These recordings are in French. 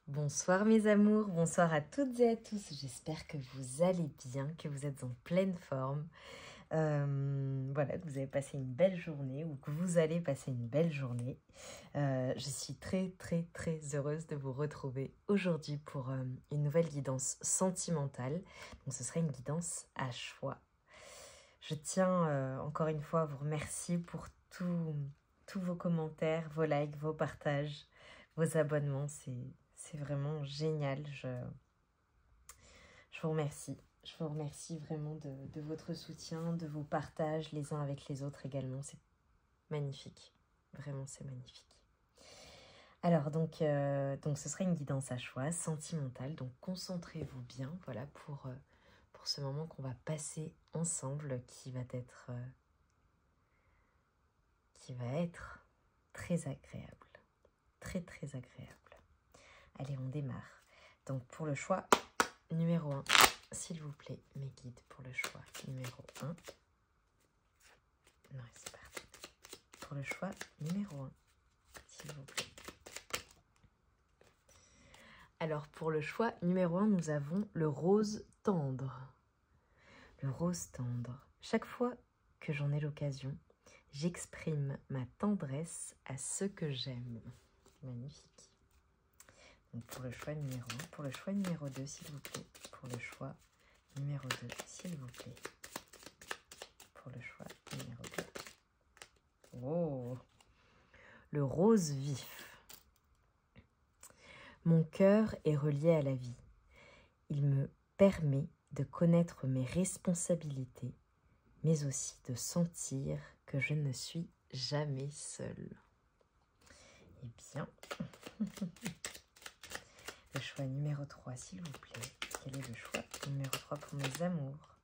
Bonsoir mes amours, bonsoir à toutes et à tous, j'espère que vous allez bien, que vous êtes en pleine forme. Voilà, que vous avez passé une belle journée ou que vous allez passer une belle journée. Je suis très heureuse de vous retrouver aujourd'hui pour une nouvelle guidance sentimentale. Donc ce sera une guidance à choix. Je tiens encore une fois à vous remercier pour tous vos commentaires, vos likes, vos partages, vos abonnements. C'est vraiment génial. Je vous remercie. Je vous remercie vraiment de votre soutien, de vos partages les uns avec les autres également. C'est magnifique. Vraiment, c'est magnifique. Alors, donc ce sera une guidance à choix, sentimentale. Donc, concentrez-vous bien, voilà, pour ce moment qu'on va passer ensemble, qui va être très agréable. Très agréable. Allez, on démarre. Donc, pour le choix numéro 1, s'il vous plaît, mes guides pour le choix numéro 1. Non, c'est parti. Pour le choix numéro 1, s'il vous plaît. Alors, pour le choix numéro 1, nous avons le rose tendre. Le rose tendre. Chaque fois que j'en ai l'occasion, j'exprime ma tendresse à ceux que j'aime. Magnifique. Donc pour le choix numéro 1, pour le choix numéro 2, s'il vous plaît. Pour le choix numéro 2, s'il vous plaît. Pour le choix numéro 2. Oh! Le rose vif. Mon cœur est relié à la vie. Il me permet de connaître mes responsabilités, mais aussi de sentir que je ne suis jamais seule. Eh bien, le choix numéro 3, s'il vous plaît. Quel est le choix numéro 3 pour mes amours?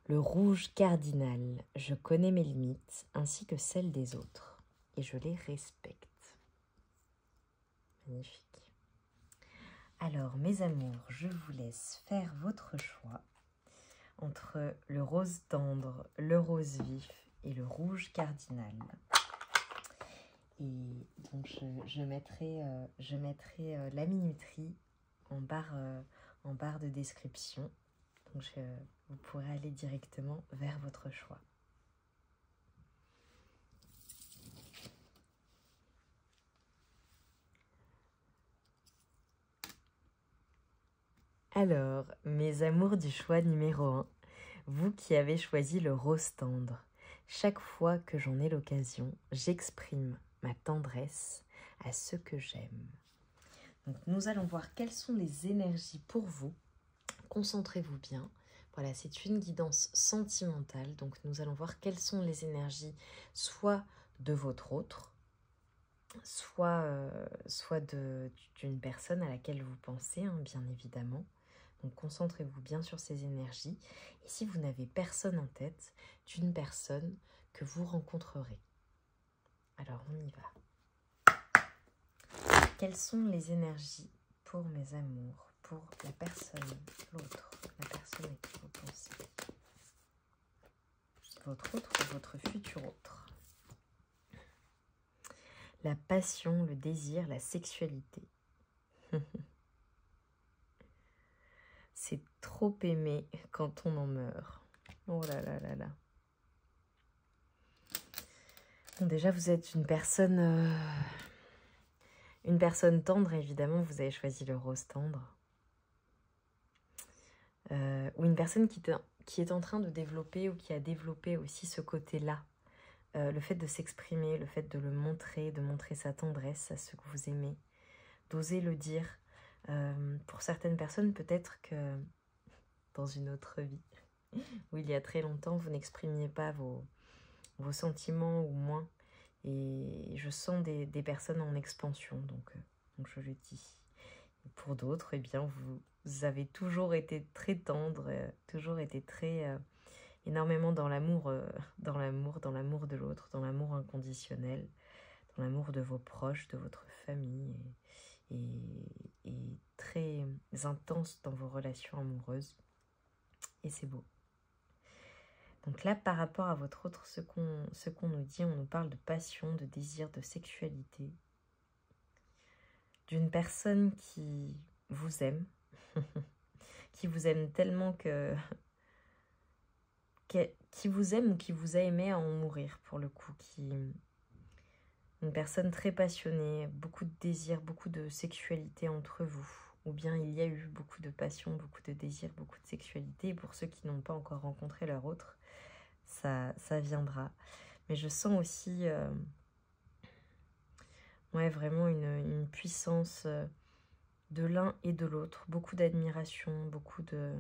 Le rouge cardinal. Je connais mes limites ainsi que celles des autres et je les respecte. Magnifique. Alors, mes amours, je vous laisse faire votre choix entre le rose tendre, le rose vif et le rouge cardinal. Et donc, je mettrai la minuterie en barre de description. Donc, vous pourrez aller directement vers votre choix. Alors, mes amours du choix numéro 1, vous qui avez choisi le rose tendre, chaque fois que j'en ai l'occasion, j'exprime ma tendresse à ceux que j'aime. Donc, nous allons voir quelles sont les énergies pour vous. Concentrez-vous bien. Voilà, c'est une guidance sentimentale. Donc, nous allons voir quelles sont les énergies, soit de votre autre, soit d'une personne à laquelle vous pensez, hein, bien évidemment. Donc, concentrez-vous bien sur ces énergies. Et si vous n'avez personne en tête, d'une personne que vous rencontrerez. Alors, on y va. Quelles sont les énergies pour mes amours, pour la personne, l'autre, la personne à qui vous pensez? Votre autre ou votre futur autre? La passion, le désir, la sexualité. C'est trop aimé quand on en meurt. Oh là là là là. Bon, déjà, vous êtes une personne tendre, évidemment. Vous avez choisi le rose tendre. Ou une personne qui est en train de développer ou qui a développé aussi ce côté-là. Le fait de s'exprimer, le fait de le montrer, de montrer sa tendresse à ceux que vous aimez, d'oser le dire. Pour certaines personnes, peut-être que dans une autre vie, où il y a très longtemps, vous n'exprimiez pas vos sentiments ou moins. Et je sens des personnes en expansion, donc je le dis. Et pour d'autres, eh bien, vous avez toujours été très tendre, toujours été très énormément dans l'amour de l'autre, dans l'amour inconditionnel, dans l'amour de vos proches, de votre famille, et très intense dans vos relations amoureuses. Et c'est beau. Donc là, par rapport à votre autre, ce qu'on nous dit, on nous parle de passion, de désir, de sexualité. D'une personne qui vous aime, qui vous aime tellement qui vous aime ou qui vous a aimé à en mourir pour le coup, une personne très passionnée, beaucoup de désir, beaucoup de sexualité entre vous, ou bien il y a eu beaucoup de passion, beaucoup de désir, beaucoup de sexualité, et pour ceux qui n'ont pas encore rencontré leur autre, ça viendra. Mais je sens aussi ouais, vraiment une puissance de l'un et de l'autre, beaucoup d'admiration, beaucoup de...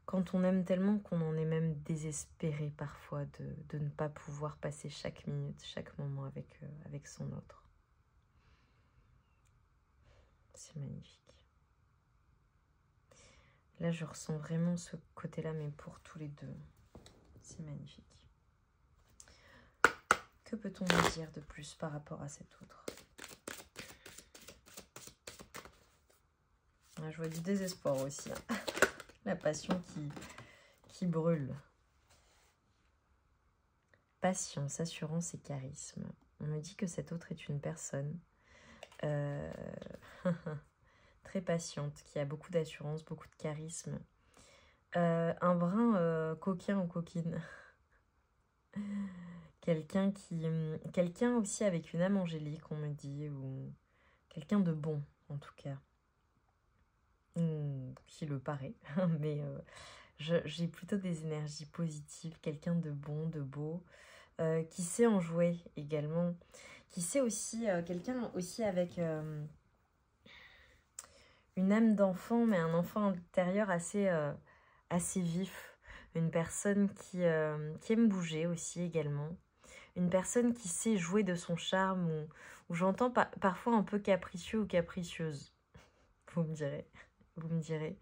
Quand on aime tellement qu'on en est même désespéré parfois de ne pas pouvoir passer chaque minute, chaque moment avec son autre. C'est magnifique. Là, je ressens vraiment ce côté-là, mais pour tous les deux. C'est magnifique. Que peut-on nous dire de plus par rapport à cet autre? Je vois du désespoir aussi. Hein. La passion qui brûle. Patience, assurance et charisme. On me dit que cet autre est une personne très patiente, qui a beaucoup d'assurance, beaucoup de charisme. Un brin coquin ou coquine. Quelqu'un aussi avec une âme angélique, on me dit, ou quelqu'un de bon, en tout cas. Qui le paraît, mais j'ai plutôt des énergies positives, quelqu'un de bon, de beau, qui sait en jouer également, qui sait aussi, quelqu'un aussi avec une âme d'enfant, mais un enfant intérieur assez vif, une personne qui aime bouger aussi également, une personne qui sait jouer de son charme, ou j'entends parfois un peu capricieux ou capricieuse, vous me direz. Vous me direz.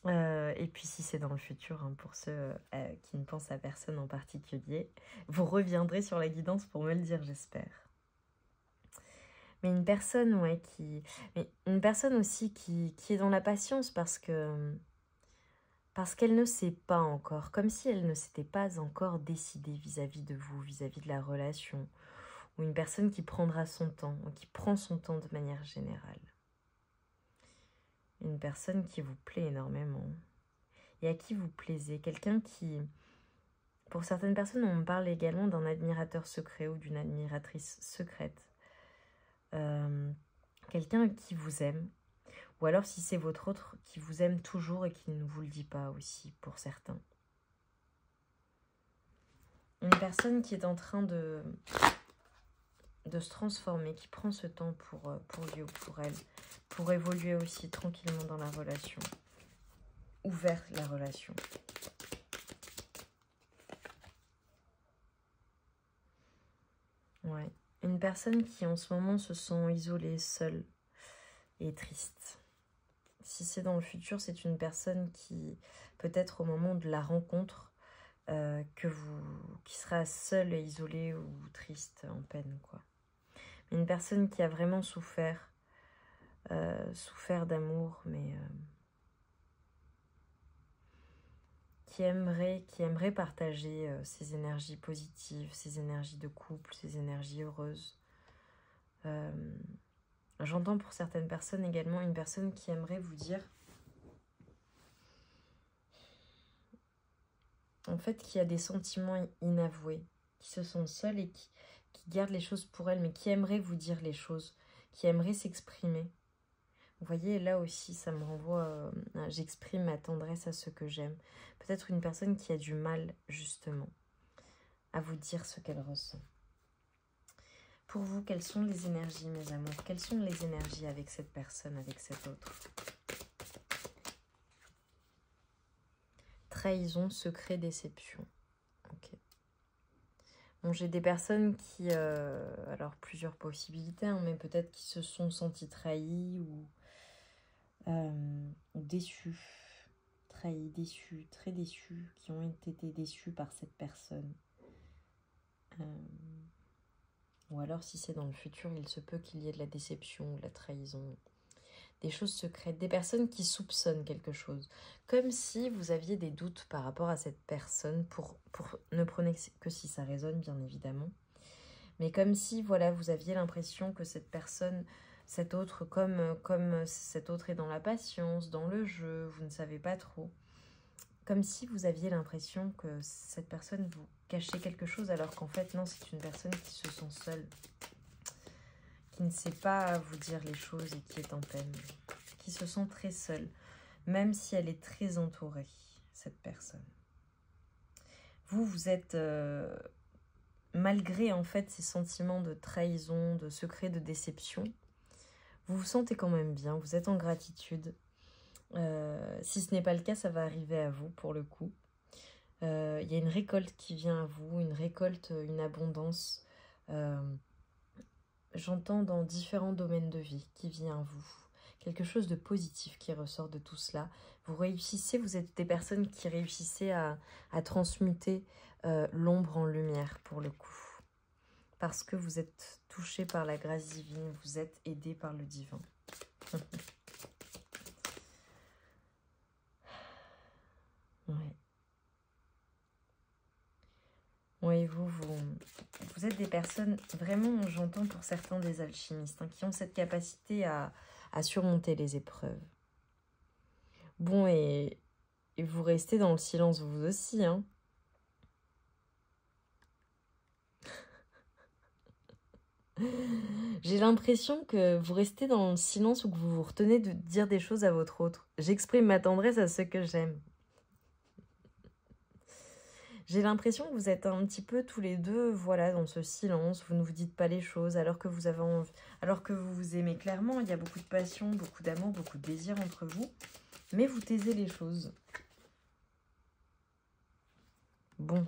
Et puis si c'est dans le futur, hein, pour ceux qui ne pensent à personne en particulier, vous reviendrez sur la guidance pour me le dire, j'espère. Mais une personne, ouais, une personne aussi qui est dans la patience parce qu'elle ne sait pas encore, comme si elle ne s'était pas encore décidée vis-à-vis de vous, vis-à-vis de la relation, ou une personne qui prendra son temps, ou qui prend son temps de manière générale. Une personne qui vous plaît énormément et à qui vous plaisez. Quelqu'un qui, pour certaines personnes, on me parle également d'un admirateur secret ou d'une admiratrice secrète. Quelqu'un qui vous aime. Ou alors si c'est votre autre qui vous aime toujours et qui ne vous le dit pas aussi pour certains. Une personne qui est en train de se transformer, qui prend ce temps pour lui ou pour elle, pour évoluer aussi tranquillement dans la relation, ouvert la relation. Ouais, une personne qui en ce moment se sent isolée, seule et triste. Si c'est dans le futur, c'est une personne qui, peut-être au moment de la rencontre, qui sera seule et isolée ou triste, en peine, quoi. Une personne qui a vraiment souffert d'amour, mais qui aimerait partager ses énergies positives, ses énergies de couple, ses énergies heureuses. J'entends pour certaines personnes également une personne qui aimerait vous dire, en fait, qui a des sentiments inavoués, qui se sent seule et qui garde les choses pour elle, mais qui aimerait vous dire les choses, qui aimerait s'exprimer. Vous voyez, là aussi, ça me renvoie, j'exprime ma tendresse à ceux que j'aime. Peut-être une personne qui a du mal, justement, à vous dire ce qu'elle ressent. Pour vous, quelles sont les énergies, mes amours? Quelles sont les énergies avec cette personne, avec cet autre? Trahison, secret, déception. Ok. Bon, j'ai des personnes qui... alors, plusieurs possibilités, hein, mais peut-être qui se sont senties trahies ou déçues. Trahis, déçus, très déçus, qui ont été déçus par cette personne. Ou alors, si c'est dans le futur, il se peut qu'il y ait de la déception ou de la trahison. des choses secrètes, des personnes qui soupçonnent quelque chose. Comme si vous aviez des doutes par rapport à cette personne, ne prenez que si ça résonne bien évidemment. Mais comme si voilà, vous aviez l'impression que cette personne, cet autre, comme cet autre est dans la patience, dans le jeu, vous ne savez pas trop. Comme si vous aviez l'impression que cette personne vous cachait quelque chose alors qu'en fait non, c'est une personne qui se sent seule, qui ne sait pas vous dire les choses et qui est en peine, qui se sent très seule, même si elle est très entourée, cette personne. Vous êtes, malgré en fait ces sentiments de trahison, de secret, de déception, vous vous sentez quand même bien, vous êtes en gratitude. Si ce n'est pas le cas, ça va arriver à vous pour le coup. Il y a une récolte qui vient à vous, une récolte, une abondance. J'entends dans différents domaines de vie qui vient à vous. Quelque chose de positif qui ressort de tout cela. Vous réussissez, vous êtes des personnes qui réussissez à transmuter l'ombre en lumière pour le coup. Parce que vous êtes touché par la grâce divine, vous êtes aidé par le divin. Ouais. Oui, vous êtes des personnes, vraiment, j'entends pour certains des alchimistes, hein, qui ont cette capacité à surmonter les épreuves. Bon, et vous restez dans le silence vous aussi, hein. J'ai l'impression que vous restez dans le silence ou que vous vous retenez de dire des choses à votre autre. J'exprime ma tendresse à ceux que j'aime. J'ai l'impression que vous êtes un petit peu tous les deux, voilà, dans ce silence. Vous ne vous dites pas les choses alors que vous avez envie, alors que vous vous aimez clairement. Il y a beaucoup de passion, beaucoup d'amour, beaucoup de désir entre vous. Mais vous taisez les choses. Bon.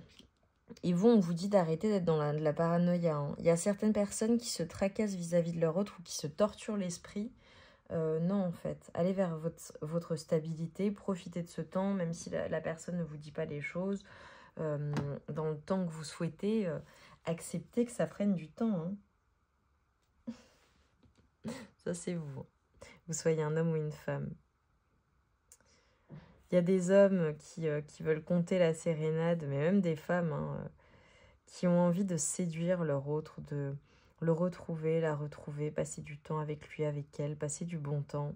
Et vous, on vous dit d'arrêter d'être dans la paranoïa, hein. Il y a certaines personnes qui se tracassent vis-à-vis de leur autre ou qui se torturent l'esprit. Non, en fait. Allez vers votre stabilité. Profitez de ce temps, même si la personne ne vous dit pas les choses. Dans le temps que vous souhaitez, acceptez que ça prenne du temps, hein. Ça, c'est vous. Vous soyez un homme ou une femme. Il y a des hommes qui veulent compter la sérénade, mais même des femmes, hein, qui ont envie de séduire leur autre, de le retrouver, la retrouver, passer du temps avec lui, avec elle, passer du bon temps.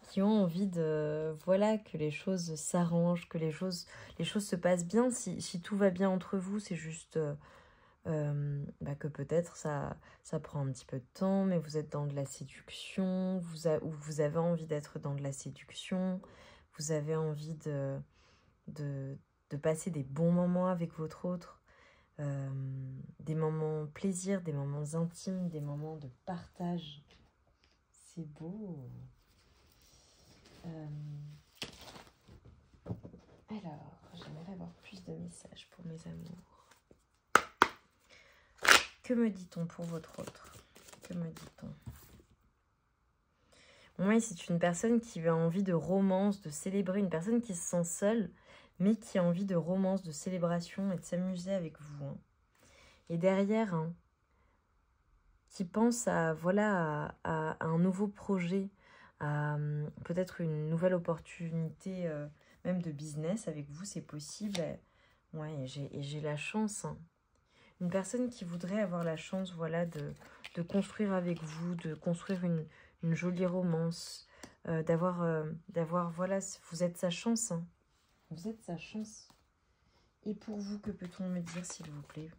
Qui ont envie de, voilà, que les choses s'arrangent, que les choses se passent bien. Si tout va bien entre vous, c'est juste que peut-être ça prend un petit peu de temps, mais vous êtes dans de la séduction, vous avez envie d'être dans de la séduction, vous avez envie de passer des bons moments avec votre autre, des moments plaisir, des moments intimes, des moments de partage. C'est beau. Alors, j'aimerais avoir plus de messages pour mes amours. Que me dit-on pour votre autre? Que me dit-on? Oui, c'est une personne qui a envie de romance, de célébrer, une personne qui se sent seule, mais qui a envie de romance, de célébration et de s'amuser avec vous, hein. Et derrière, hein, qui pense à, voilà, à un nouveau projet, à peut-être une nouvelle opportunité, même de business avec vous, c'est possible. Ouais, et j'ai la chance, hein. Une personne qui voudrait avoir la chance, voilà, de construire avec vous, de construire une jolie romance, d'avoir, voilà, vous êtes sa chance, hein. Vous êtes sa chance. Et pour vous, que peut-on me dire, s'il vous plaît?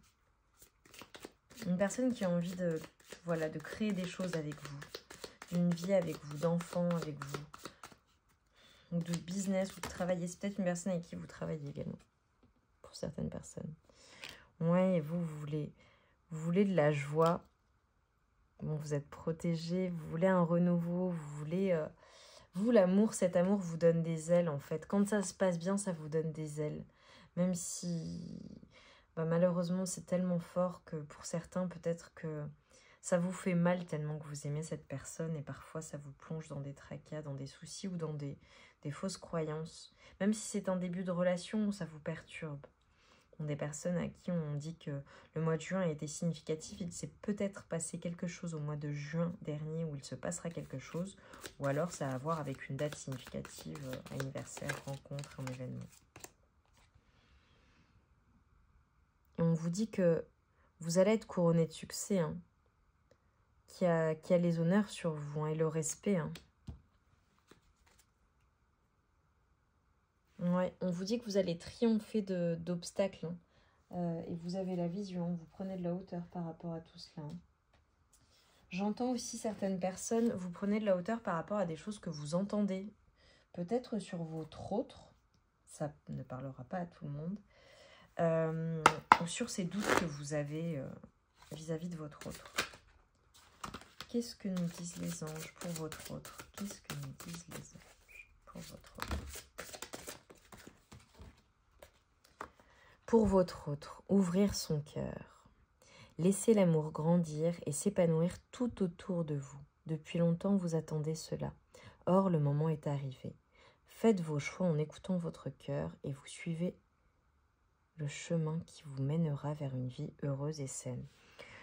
Une personne qui a envie de, voilà, de créer des choses avec vous, d'une vie avec vous, d'enfants avec vous, ou de business, ou de travailler. C'est peut-être une personne avec qui vous travaillez également, pour certaines personnes. Ouais, et vous voulez de la joie. Bon, vous êtes protégé, vous voulez un renouveau, vous voulez... vous, l'amour, cet amour vous donne des ailes, en fait. Quand ça se passe bien, ça vous donne des ailes. Même si, malheureusement, c'est tellement fort que pour certains, peut-être que ça vous fait mal tellement que vous aimez cette personne. Et parfois, ça vous plonge dans des tracas, dans des soucis ou dans des fausses croyances. Même si c'est un début de relation, ça vous perturbe. Des personnes à qui on dit que le mois de juin a été significatif. Il s'est peut-être passé quelque chose au mois de juin dernier où il se passera quelque chose. Ou alors ça a à voir avec une date significative, anniversaire, rencontre, un événement. Et on vous dit que vous allez être couronné de succès, hein, qui a les honneurs sur vous, hein, et le respect. Hein. Ouais, on vous dit que vous allez triompher d'obstacles. Hein, et vous avez la vision, vous prenez de la hauteur par rapport à tout cela. Hein. J'entends aussi certaines personnes, vous prenez de la hauteur par rapport à des choses que vous entendez. Peut-être sur votre autre, ça ne parlera pas à tout le monde, ou sur ces doutes que vous avez vis-à-vis de votre autre. Qu'est-ce que nous disent les anges pour votre autre? Qu'est-ce que nous disent les anges pour votre autre? Pour votre autre, ouvrir son cœur. Laissez l'amour grandir et s'épanouir tout autour de vous. Depuis longtemps, vous attendez cela. Or, le moment est arrivé. Faites vos choix en écoutant votre cœur et vous suivez le chemin qui vous mènera vers une vie heureuse et saine.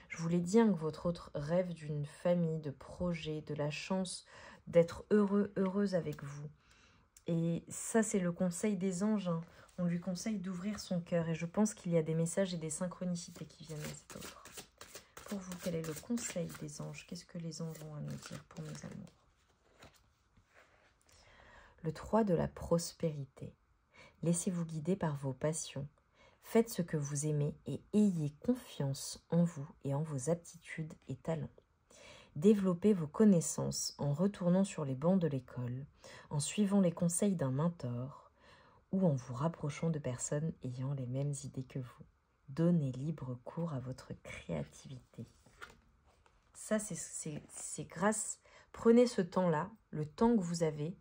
Je vous l'ai dit, hein, que votre autre rêve d'une famille, de projets, de la chance d'être heureux, heureuse avec vous. Et ça, c'est le conseil des anges. Hein. On lui conseille d'ouvrir son cœur. Et je pense qu'il y a des messages et des synchronicités qui viennent à cet autre. Pour vous, quel est le conseil des anges? Qu'est-ce que les anges ont à nous dire pour nos amours? Le 3 de la prospérité. Laissez-vous guider par vos passions. Faites ce que vous aimez et ayez confiance en vous et en vos aptitudes et talents. Développez vos connaissances en retournant sur les bancs de l'école, en suivant les conseils d'un mentor ou en vous rapprochant de personnes ayant les mêmes idées que vous. Donnez libre cours à votre créativité. Ça, c'est grâce... Prenez ce temps-là, le temps que vous avez,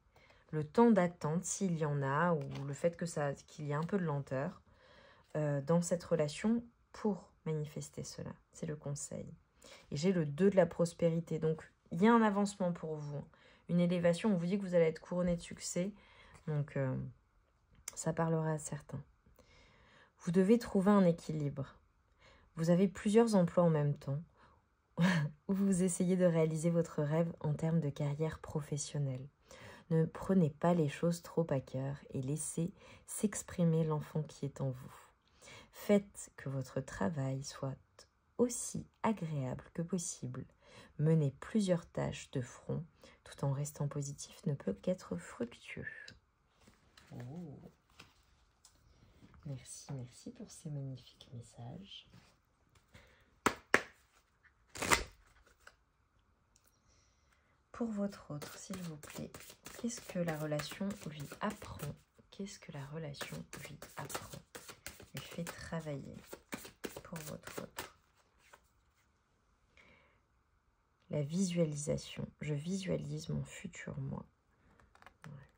le temps d'attente s'il y en a, ou le fait qu'il y ait un peu de lenteur, dans cette relation pour manifester cela. C'est le conseil. Et j'ai le 2 de la prospérité. Donc, il y a un avancement pour vous. Une élévation, on vous dit que vous allez être couronné de succès. Donc, ça parlera à certains. Vous devez trouver un équilibre. Vous avez plusieurs emplois en même temps où vous essayez de réaliser votre rêve en termes de carrière professionnelle. Ne prenez pas les choses trop à cœur et laissez s'exprimer l'enfant qui est en vous. Faites que votre travail soit aussi agréable que possible. Mener plusieurs tâches de front tout en restant positif ne peut qu'être fructueux. Oh. Merci pour ces magnifiques messages. Pour votre autre, s'il vous plaît, qu'est-ce que la relation lui apprend? Qu'est-ce que la relation lui apprend? Lui fait travailler pour votre autre. La visualisation. Je visualise mon futur moi. Ouais.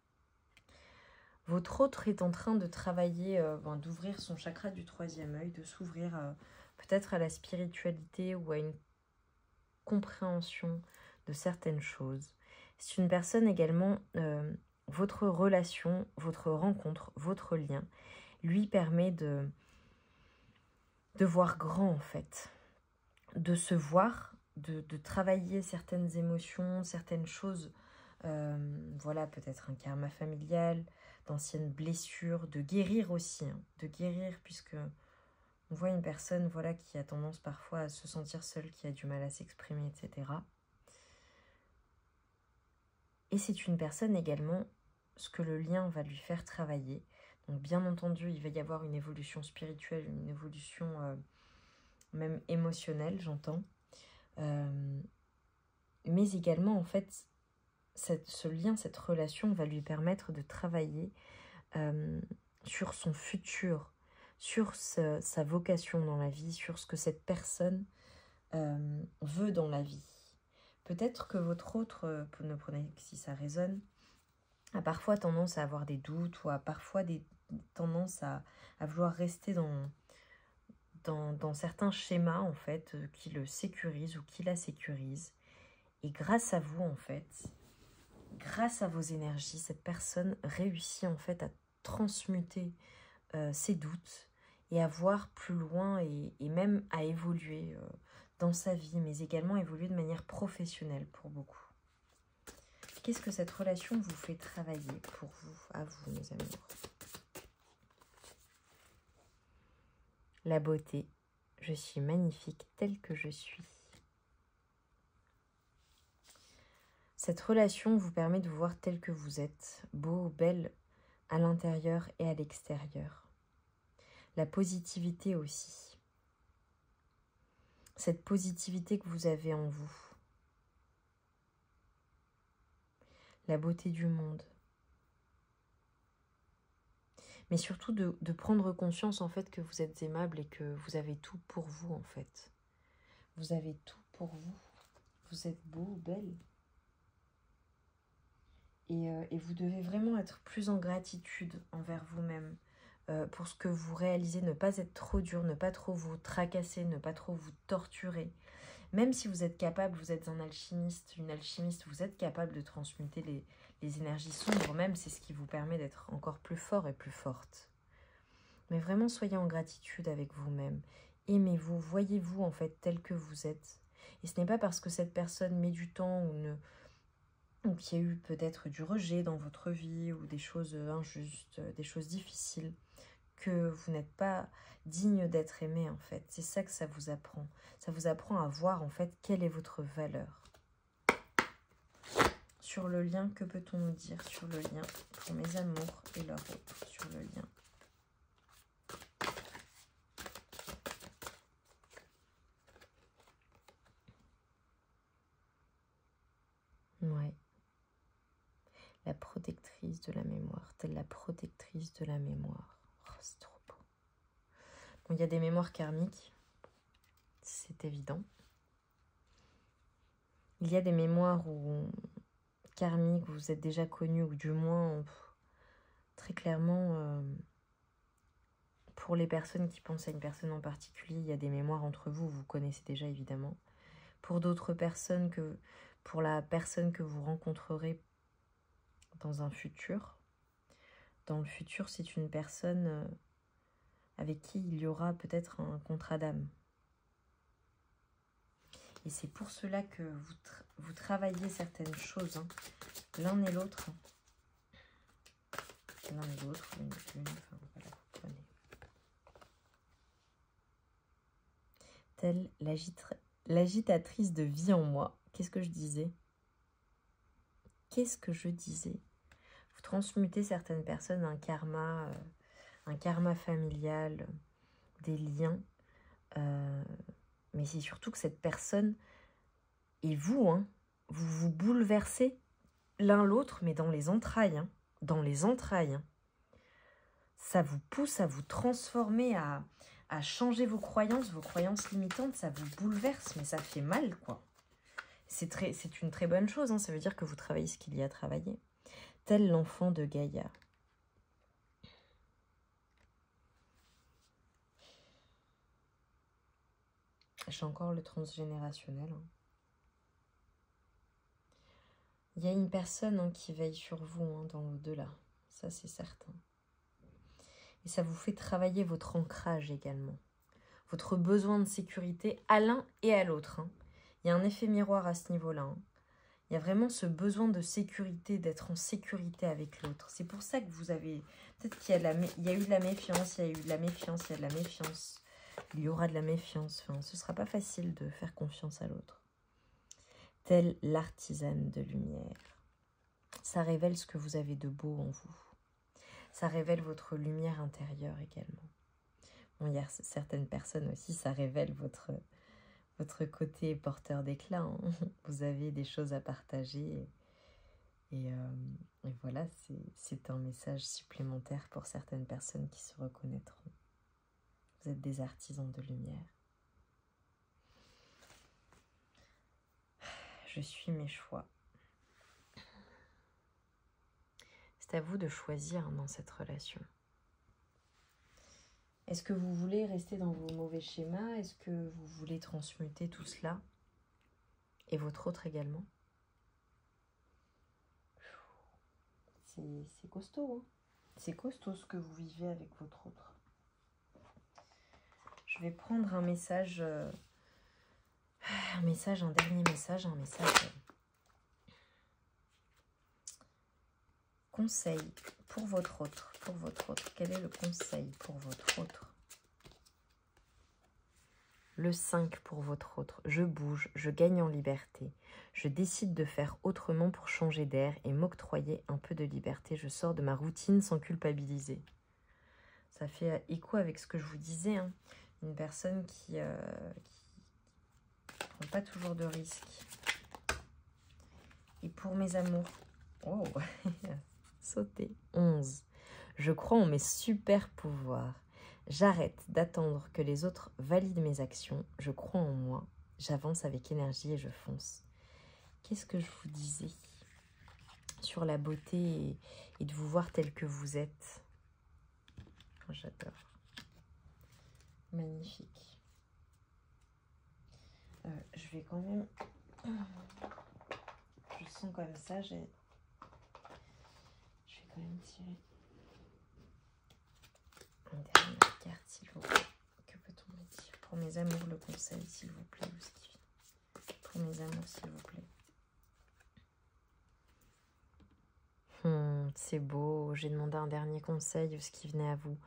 Votre autre est en train de travailler, d'ouvrir son chakra du 3e œil, de s'ouvrir peut-être à la spiritualité ou à une compréhension de certaines choses. C'est une personne également, votre relation, votre rencontre, votre lien, lui permet de voir grand en fait, de se voir, de travailler certaines émotions, certaines choses, voilà, peut-être un karma familial, d'anciennes blessures, de guérir aussi, hein, de guérir puisque on voit une personne, voilà, qui a tendance parfois à se sentir seule, qui a du mal à s'exprimer, etc. Et c'est une personne également, ce que le lien va lui faire travailler. Donc bien entendu, il va y avoir une évolution spirituelle, une évolution même émotionnelle, j'entends. Mais également, en fait, ce lien, cette relation va lui permettre de travailler sur son futur, sur sa vocation dans la vie, sur ce que cette personne veut dans la vie. Peut-être que votre autre, si ça résonne, a parfois tendance à avoir des doutes ou a parfois des tendances à vouloir rester dans certains schémas en fait qui le sécurisent ou qui la sécurisent. Et grâce à vous en fait, grâce à vos énergies, cette personne réussit en fait à transmuter ses doutes et à voir plus loin et même à évoluer dans sa vie, mais également évoluer de manière professionnelle pour beaucoup. Qu'est-ce que cette relation vous fait travailler pour vous, à vous, mes amours? La beauté. Je suis magnifique telle que je suis. Cette relation vous permet de vous voir tel que vous êtes, beau, belle, à l'intérieur et à l'extérieur. La positivité aussi. Cette positivité que vous avez en vous. La beauté du monde. Mais surtout de prendre conscience en fait que vous êtes aimable et que vous avez tout pour vous en fait. Vous avez tout pour vous. Vous êtes beau, belle. Et vous devez vraiment être plus en gratitude envers vous-même pour ce que vous réalisez, ne pas être trop dur, ne pas trop vous tracasser, ne pas trop vous torturer. Même si vous êtes capable, vous êtes un alchimiste, une alchimiste, vous êtes capable de transmuter les énergies sombres, même c'est ce qui vous permet d'être encore plus fort et plus forte. Mais vraiment, soyez en gratitude avec vous-même. Aimez-vous, voyez-vous en fait tel que vous êtes. Et ce n'est pas parce que cette personne met du temps ou qu'il y a eu peut-être du rejet dans votre vie ou des choses injustes, des choses difficiles, que vous n'êtes pas digne d'être aimé en fait. C'est ça que ça vous apprend. Ça vous apprend à voir en fait quelle est votre valeur. Sur le lien, que peut-on nous dire sur le lien pour mes amours et leur autre sur le lien? Ouais. La protectrice de la mémoire, telle la protectrice de la mémoire. Oh, c'est trop beau. Bon, il y a des mémoires karmiques, c'est évident. Il y a des mémoires karmiques, vous êtes déjà connus, ou du moins, très clairement, pour les personnes qui pensent à une personne en particulier, il y a des mémoires entre vous, vous connaissez déjà évidemment. Pour d'autres personnes, pour la personne que vous rencontrerez dans un futur, dans le futur, c'est une personne avec qui il y aura peut-être un contrat d'âme. Et c'est pour cela que vous travaillez certaines choses, hein, l'un et l'autre. L'un et l'autre, l'une, enfin voilà, vous prenez. Telle l'agitatrice de vie en moi. Qu'est-ce que je disais? Qu'est-ce que je disais? Vous transmutez certaines personnes un karma familial, des liens. Mais c'est surtout que cette personne et vous, hein, vous vous bouleversez l'un l'autre, mais dans les entrailles. Hein, dans les entrailles. Hein. Ça vous pousse à vous transformer, à changer vos croyances limitantes. Ça vous bouleverse, mais ça fait mal, quoi. C'est une très bonne chose, hein, ça veut dire que vous travaillez ce qu'il y a à travailler. Tel l'enfant de Gaïa. J'ai encore le transgénérationnel. Hein. Il y a une personne hein, qui veille sur vous hein, dans l'au-delà. Ça, c'est certain. Et ça vous fait travailler votre ancrage également. Votre besoin de sécurité à l'un et à l'autre. Hein. Il y a un effet miroir à ce niveau-là. Hein. Il y a vraiment ce besoin de sécurité, d'être en sécurité avec l'autre. C'est pour ça que vous avez... Peut-être qu'il y a eu de la méfiance, il y a eu de la méfiance, il y a de la méfiance. Il y aura de la méfiance. Enfin, ce ne sera pas facile de faire confiance à l'autre. Telle l'artisane de lumière. Ça révèle ce que vous avez de beau en vous. Ça révèle votre lumière intérieure également. Bon, il y a certaines personnes aussi, ça révèle votre côté porteur d'éclat. Hein. Vous avez des choses à partager. Et voilà, c'est un message supplémentaire pour certaines personnes qui se reconnaîtront. Vous êtes des artisans de lumière. Je suis mes choix. C'est à vous de choisir dans cette relation. Est-ce que vous voulez rester dans vos mauvais schémas? Est-ce que vous voulez transmuter tout cela? Et votre autre également? C'est costaud, hein? C'est costaud ce que vous vivez avec votre autre. Je vais prendre un message, un dernier message, un message conseil pour votre autre, Quel est le conseil pour votre autre? Le 5 pour votre autre. Je bouge, je gagne en liberté. Je décide de faire autrement pour changer d'air et m'octroyer un peu de liberté. Je sors de ma routine sans culpabiliser. Ça fait écho avec ce que je vous disais, hein. Une personne qui prend pas toujours de risques. Et pour mes amours, oh, sauter. 11. Je crois en mes super pouvoirs. J'arrête d'attendre que les autres valident mes actions. Je crois en moi. J'avance avec énergie et je fonce. Qu'est-ce que je vous disais sur la beauté et de vous voir tel que vous êtes? Oh, j'adore. Magnifique. Je vais quand même... Je le sens comme ça. Je vais quand même tirer une dernière carte, s'il vous plaît. Que peut-on me dire? Pour mes amours, le conseil, s'il vous plaît. Ou ce qui vient. Pour mes amours, s'il vous plaît. C'est beau. J'ai demandé un dernier conseil, ce qui venait à vous.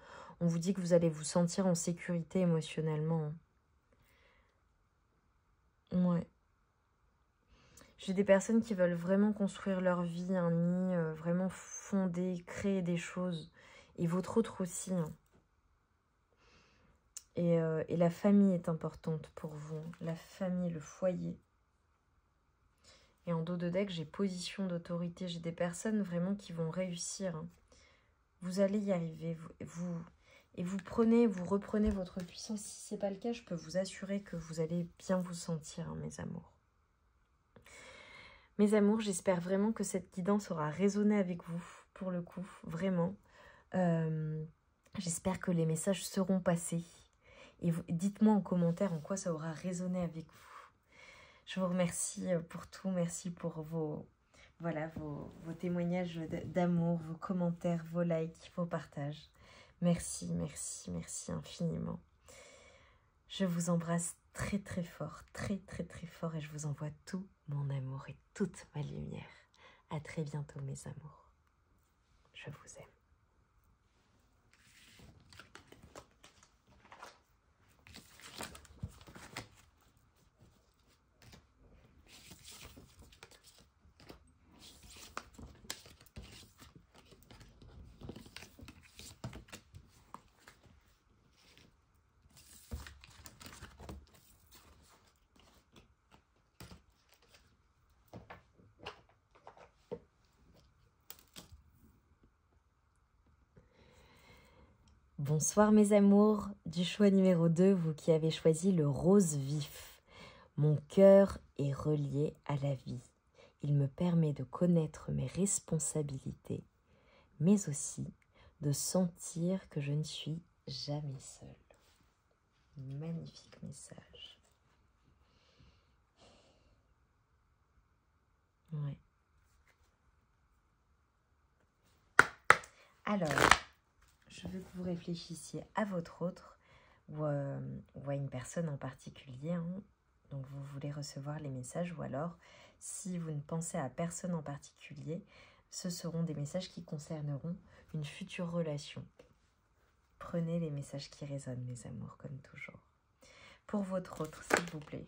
On vous dit que vous allez vous sentir en sécurité émotionnellement. Ouais. J'ai des personnes qui veulent vraiment construire leur vie, un nid, vraiment fonder, créer des choses. Et votre autre aussi. Hein. Et la famille est importante pour vous. La famille, le foyer. Et en dos de deck, j'ai position d'autorité. J'ai des personnes vraiment qui vont réussir. Hein. Vous allez y arriver. Vous reprenez votre puissance. Si ce n'est pas le cas, je peux vous assurer que vous allez bien vous sentir, hein, mes amours. Mes amours, j'espère vraiment que cette guidance aura résonné avec vous, pour le coup, vraiment. J'espère que les messages seront passés. Et dites-moi en commentaire en quoi ça aura résonné avec vous. Je vous remercie pour tout. Merci pour vos témoignages d'amour, vos commentaires, vos likes, vos partages. Merci, merci, merci infiniment. Je vous embrasse très très fort, très très très fort et je vous envoie tout mon amour et toute ma lumière. À très bientôt mes amours. Je vous aime. Bonsoir mes amours, du choix numéro 2, vous qui avez choisi le rose vif. Mon cœur est relié à la vie. Il me permet de connaître mes responsabilités, mais aussi de sentir que je ne suis jamais seule. Magnifique message. Ouais. Alors, je veux que vous réfléchissiez à votre autre ou à une personne en particulier. Hein. Donc, vous voulez recevoir les messages ou alors, si vous ne pensez à personne en particulier, ce seront des messages qui concerneront une future relation. Prenez les messages qui résonnent, les amours, comme toujours. Pour votre autre, s'il vous plaît.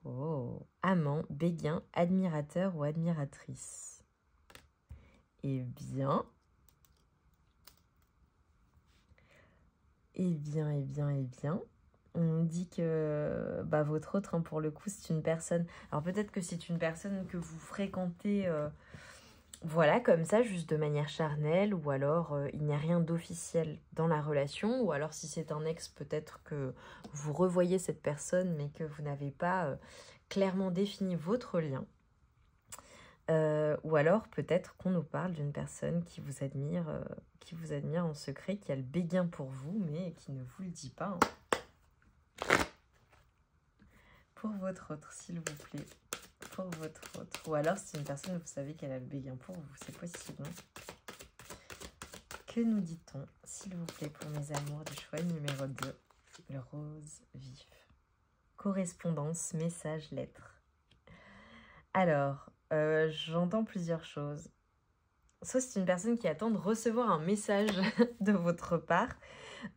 Oh, amant, béguin, admirateur ou admiratrice. Eh bien... Eh bien, on dit que votre autre, hein, pour le coup, c'est une personne... Alors peut-être que c'est une personne que vous fréquentez, voilà, comme ça, juste de manière charnelle, ou alors il n'y a rien d'officiel dans la relation, ou alors si c'est un ex, peut-être que vous revoyez cette personne, mais que vous n'avez pas clairement défini votre lien. Ou alors peut-être qu'on nous parle d'une personne qui vous admire en secret, qui a le béguin pour vous, mais qui ne vous le dit pas. Hein. Pour votre autre, s'il vous plaît. Pour votre autre. Ou alors c'est une personne, vous savez qu'elle a le béguin pour vous, c'est possible. Hein. Que nous dit-on, s'il vous plaît, pour mes amours du choix numéro 2, le rose vif. Correspondance, message, lettre. Alors, j'entends plusieurs choses. Soit c'est une personne qui attend de recevoir un message de votre part,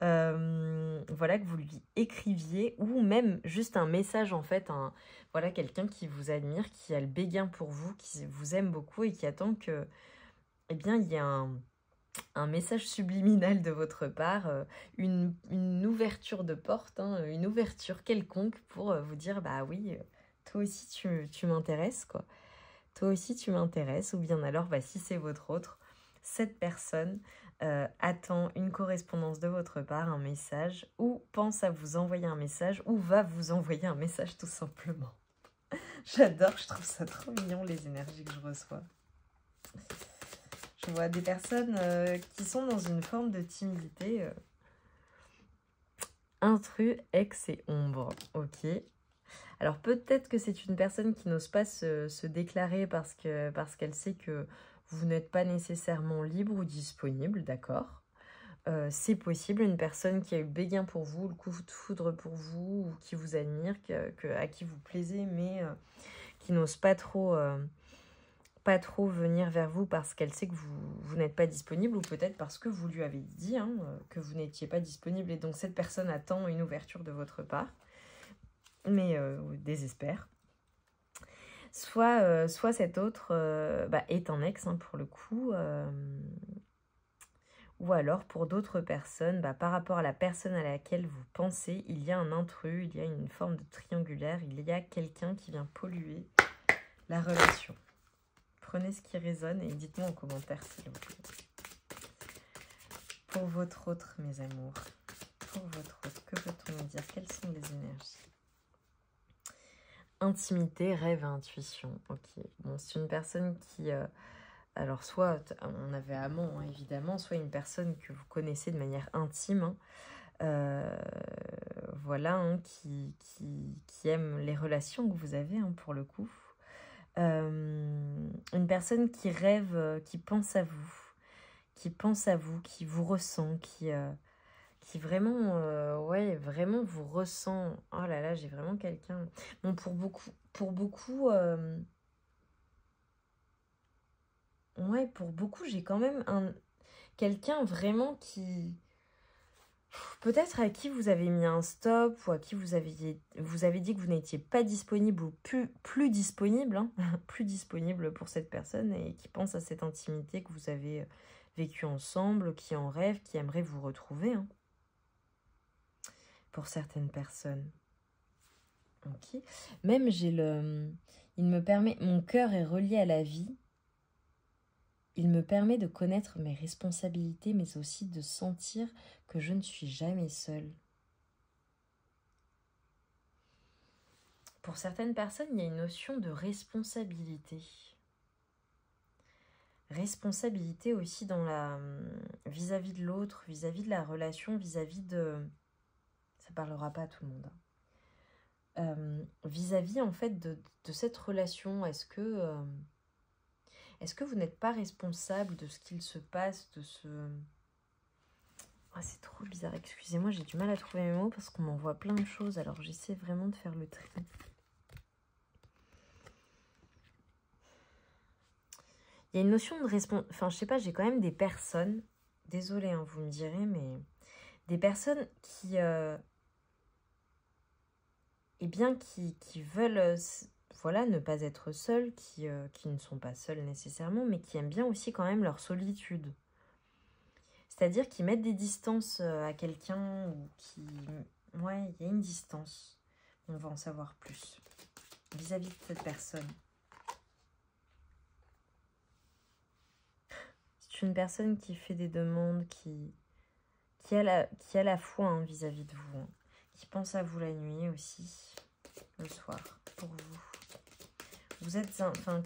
voilà, que vous lui écriviez, ou même juste un message en fait, voilà, quelqu'un qui vous admire, qui a le béguin pour vous, qui vous aime beaucoup et qui attend que, eh bien, il y ait un message subliminal de votre part, une ouverture de porte, hein, une ouverture quelconque pour vous dire, bah oui, toi aussi tu m'intéresses, quoi. Toi aussi tu m'intéresses, ou bien alors, bah, si c'est votre autre, cette personne attend une correspondance de votre part, un message, ou pense à vous envoyer un message, ou va vous envoyer un message tout simplement. J'adore, je trouve ça trop mignon les énergies que je reçois. Je vois des personnes qui sont dans une forme de timidité. Intrus, ex et ombre. Ok. Alors peut-être que c'est une personne qui n'ose pas se déclarer parce qu'elle sait que vous n'êtes pas nécessairement libre ou disponible, d'accord. C'est possible, une personne qui a eu béguin pour vous, le coup de foudre pour vous, ou qui vous admire, à qui vous plaisez, mais qui n'ose pas trop venir vers vous parce qu'elle sait que vous n'êtes pas disponible, ou peut-être parce que vous lui avez dit que vous n'étiez pas disponible, et donc cette personne attend une ouverture de votre part, mais désespère. Soit cet autre est un ex, pour le coup, ou alors pour d'autres personnes, par rapport à la personne à laquelle vous pensez, il y a un intrus, il y a une forme de triangulaire, il y a quelqu'un qui vient polluer la relation. Prenez ce qui résonne et dites-moi en commentaire s'il vous plaît. Pour votre autre, mes amours, pour votre autre, que peut-on me dire? Quelles sont les énergies? Intimité, rêve et intuition. Ok, bon, c'est une personne qui... alors, soit on avait amant, hein, évidemment, soit une personne que vous connaissez de manière intime, voilà, qui aime les relations que vous avez, pour le coup. Une personne qui rêve, qui pense à vous, qui vous ressent, qui vraiment, ouais, vraiment vous ressent. Oh là là, j'ai vraiment quelqu'un. Bon, pour beaucoup, ouais, pour beaucoup, j'ai quand même quelqu'un vraiment qui, peut-être à qui vous avez mis un stop, ou à qui vous avez dit que vous n'étiez pas disponible, ou plus disponible, plus disponible pour cette personne, et qui pense à cette intimité que vous avez vécue ensemble, qui en rêve, qui aimerait vous retrouver, pour certaines personnes. Ok. Même il me permet, mon cœur est relié à la vie. Il me permet de connaître mes responsabilités, mais aussi de sentir que je ne suis jamais seule. Pour certaines personnes, il y a une notion de responsabilité. Responsabilité aussi dans vis-à-vis de l'autre, vis-à-vis de la relation, vis-à-vis de... Ça parlera pas à tout le monde. Vis-à-vis en fait de cette relation, est-ce que vous n'êtes pas responsable de ce qu'il se passe, de ce... Ah, c'est trop bizarre, excusez-moi, j'ai du mal à trouver mes mots parce qu'on m'envoie plein de choses, alors j'essaie vraiment de faire le tri. Il y a une notion de responsabilité, enfin je sais pas, j'ai quand même des personnes, désolée, vous me direz, mais des personnes qui... eh bien, qui veulent... voilà, ne pas être seuls, qui ne sont pas seuls nécessairement, mais qui aiment bien aussi quand même leur solitude. C'est-à-dire qu'ils mettent des distances à quelqu'un, ou qui... Ouais, il y a une distance. On va en savoir plus vis-à-vis de cette personne. C'est une personne qui fait des demandes, qui a la foi vis-à-vis de vous, qui pense à vous la nuit aussi, le soir, pour vous. Vous êtes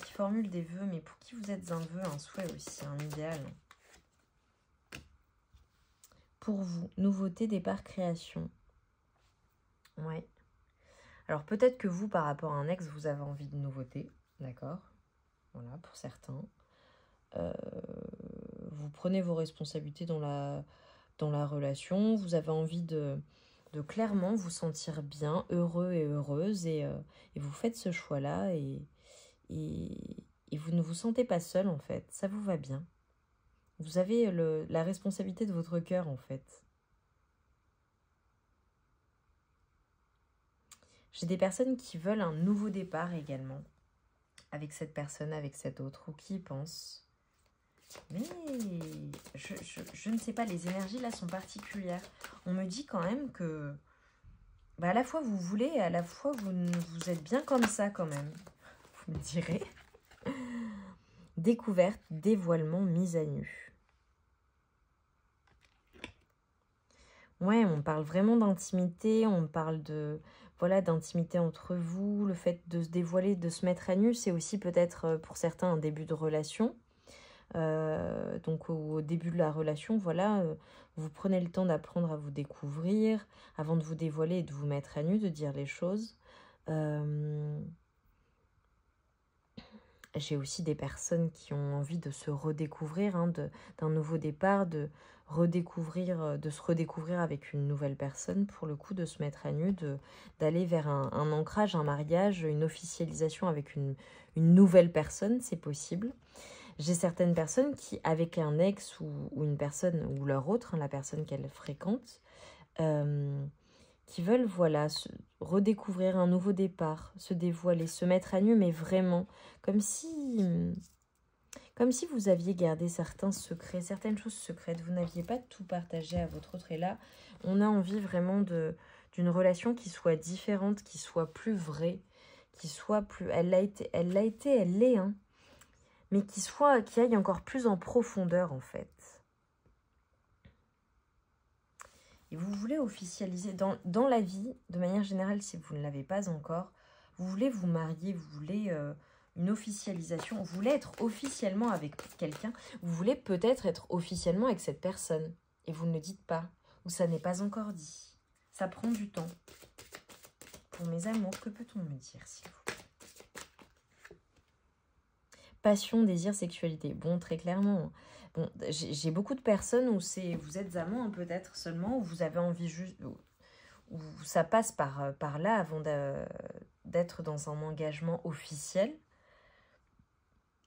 qui formule des vœux, mais pour qui vous êtes un vœu, un souhait aussi, un idéal. Pour vous, nouveauté, départ, création. Ouais. Alors peut-être que vous, par rapport à un ex, vous avez envie de nouveauté, d'accord? Voilà, pour certains. Vous prenez vos responsabilités dans la relation. Vous avez envie de clairement vous sentir bien, heureux et heureuse. Et vous faites ce choix-là et vous ne vous sentez pas seul en fait. Ça vous va bien. Vous avez la responsabilité de votre cœur en fait. J'ai des personnes qui veulent un nouveau départ également. Avec cette personne, avec cette autre, ou qui y pensent. Mais je ne sais pas, les énergies là sont particulières. On me dit quand même que à la fois vous voulez et à la fois vous êtes bien comme ça quand même. Vous me direz. Découverte, dévoilement, mise à nu. Ouais, on parle vraiment d'intimité, on parle d'intimité entre vous, le fait de se dévoiler, de se mettre à nu, c'est aussi peut-être pour certains un début de relation. Donc au début de la relation, vous prenez le temps d'apprendre à vous découvrir, avant de vous dévoiler et de vous mettre à nu, de dire les choses. J'ai aussi des personnes qui ont envie de se redécouvrir, d'un nouveau départ, de se redécouvrir avec une nouvelle personne, pour le coup, de se mettre à nu, d'aller vers un ancrage, un mariage, une officialisation avec une nouvelle personne, c'est possible. J'ai certaines personnes qui, avec un ex ou une personne, ou leur autre, la personne qu'elles fréquentent, qui veulent redécouvrir un nouveau départ, se dévoiler, se mettre à nu, mais vraiment, comme si vous aviez gardé certains secrets, certaines choses secrètes, vous n'aviez pas tout partagé à votre autre. Et là, on a envie vraiment d'une relation qui soit différente, qui soit plus vraie, qui soit plus... Elle l'est, hein. Mais qui aille encore plus en profondeur, en fait. Et vous voulez officialiser dans la vie, de manière générale, si vous ne l'avez pas encore, vous voulez vous marier, vous voulez une officialisation, vous voulez être officiellement avec quelqu'un, vous voulez peut-être être officiellement avec cette personne, et vous ne le dites pas, ou ça n'est pas encore dit. Ça prend du temps. Pour mes amours, que peut-on me dire, s'il vous plaît? Passion, désir, sexualité. Bon, très clairement. Bon, j'ai beaucoup de personnes où vous êtes amants peut-être seulement, où vous avez envie juste... Où ça passe par là avant d'être dans un engagement officiel.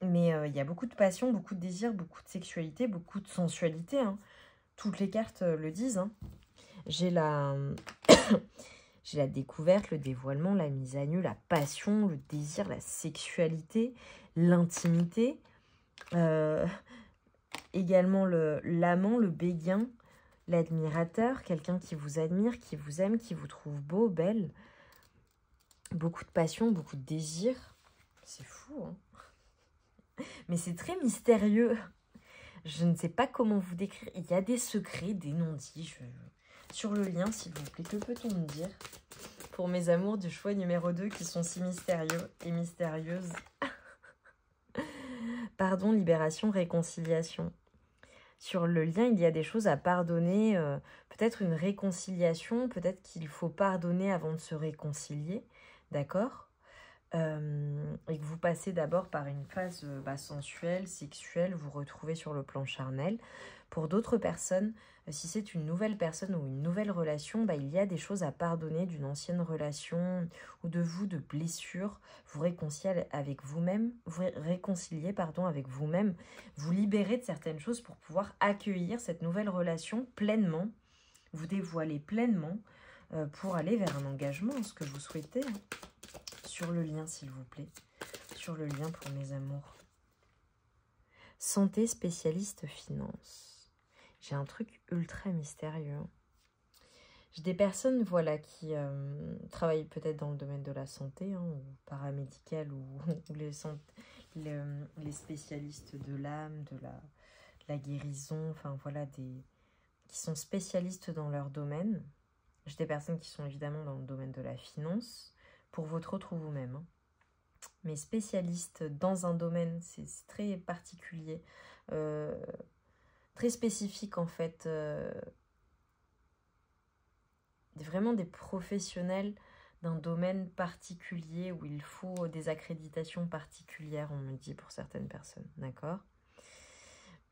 Mais il y a beaucoup de passion, beaucoup de désir, beaucoup de sexualité, beaucoup de sensualité. Hein. Toutes les cartes le disent. Hein. J'ai la découverte, le dévoilement, la mise à nu, la passion, le désir, la sexualité, l'intimité. Également l'amant, le béguin, l'admirateur, quelqu'un qui vous admire, qui vous aime, qui vous trouve beau, belle. Beaucoup de passion, beaucoup de désir. C'est fou, hein. Mais c'est très mystérieux. Je ne sais pas comment vous décrire. Il y a des secrets, des non-dits. Sur le lien, s'il vous plaît, que peut-on me dire pour mes amours du choix numéro 2 qui sont si mystérieux et mystérieuses? Pardon, libération, réconciliation. Sur le lien, il y a des choses à pardonner, peut-être une réconciliation, peut-être qu'il faut pardonner avant de se réconcilier, d'accord? Et que vous passez d'abord par une phase sensuelle, sexuelle, vous retrouvez sur le plan charnel. Pour d'autres personnes, si c'est une nouvelle personne ou une nouvelle relation, il y a des choses à pardonner d'une ancienne relation ou de blessures. Vous réconciliez avec vous-même, avec vous-même, vous libérez de certaines choses pour pouvoir accueillir cette nouvelle relation pleinement, vous dévoiler pleinement pour aller vers un engagement, ce que vous souhaitez. Hein. Sur le lien, s'il vous plaît. Sur le lien pour mes amours. Santé, spécialiste, finance. J'ai un truc ultra mystérieux. J'ai des personnes, qui travaillent peut-être dans le domaine de la santé, ou paramédical, ou les spécialistes de l'âme, de la guérison, qui sont spécialistes dans leur domaine. J'ai des personnes qui sont évidemment dans le domaine de la finance, pour votre autre ou vous-même. Hein. Mais spécialiste dans un domaine, c'est très particulier, très spécifique en fait. Vraiment des professionnels d'un domaine particulier où il faut des accréditations particulières, on me dit pour certaines personnes, d'accord?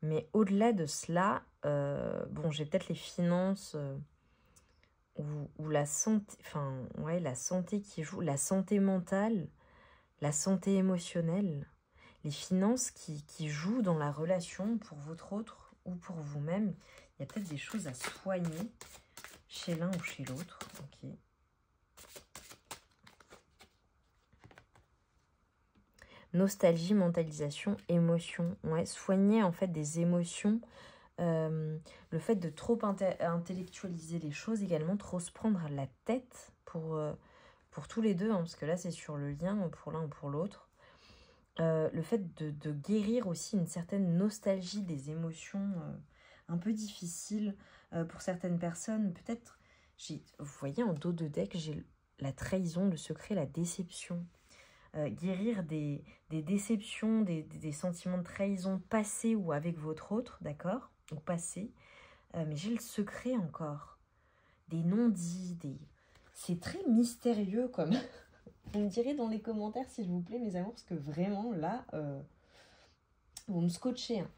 Mais au-delà de cela, bon, j'ai peut-être les finances ou la santé, enfin, ouais, la santé qui joue, la santé mentale, la santé émotionnelle, les finances qui jouent dans la relation pour votre autre ou pour vous-même. Il y a peut-être des choses à soigner chez l'un ou chez l'autre. Ok. Nostalgie, mentalisation, émotion. Ouais, soigner en fait des émotions. Le fait de trop intellectualiser les choses également, trop se prendre à la tête pour tous les deux, hein, parce que là c'est sur le lien pour l'un ou pour l'autre. Le fait de guérir aussi une certaine nostalgie des émotions un peu difficiles pour certaines personnes. Peut-être, vous voyez en dos de deck, j'ai la trahison, le secret, la déception. Guérir des déceptions, des sentiments de trahison passés ou avec votre autre, d'accord, ou passés. Mais j'ai le secret encore. Des non-dits, c'est très mystérieux comme... Vous me direz dans les commentaires s'il vous plaît mes amours, parce que vraiment là, vous me scotchez. Hein.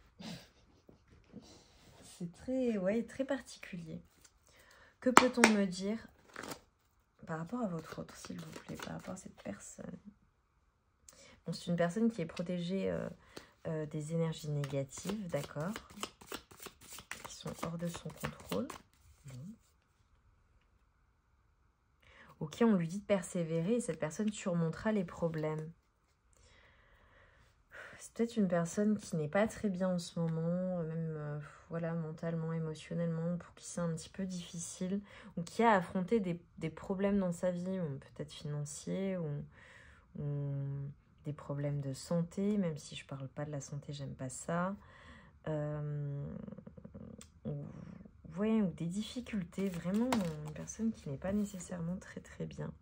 C'est très, ouais, très particulier. Que peut-on me dire par rapport à votre autre, s'il vous plaît, par rapport à cette personne? Bon, c'est une personne qui est protégée des énergies négatives, d'accord, qui sont hors de son contrôle. Ok, on lui dit de persévérer et cette personne surmontera les problèmes. C'est peut-être une personne qui n'est pas très bien en ce moment, même voilà, mentalement, émotionnellement, pour qui c'est un petit peu difficile, ou qui a affronté des problèmes dans sa vie, peut-être financiers, ou des problèmes de santé, même si je parle pas de la santé, j'aime pas ça. Ou des difficultés, vraiment une personne qui n'est pas nécessairement très très bien.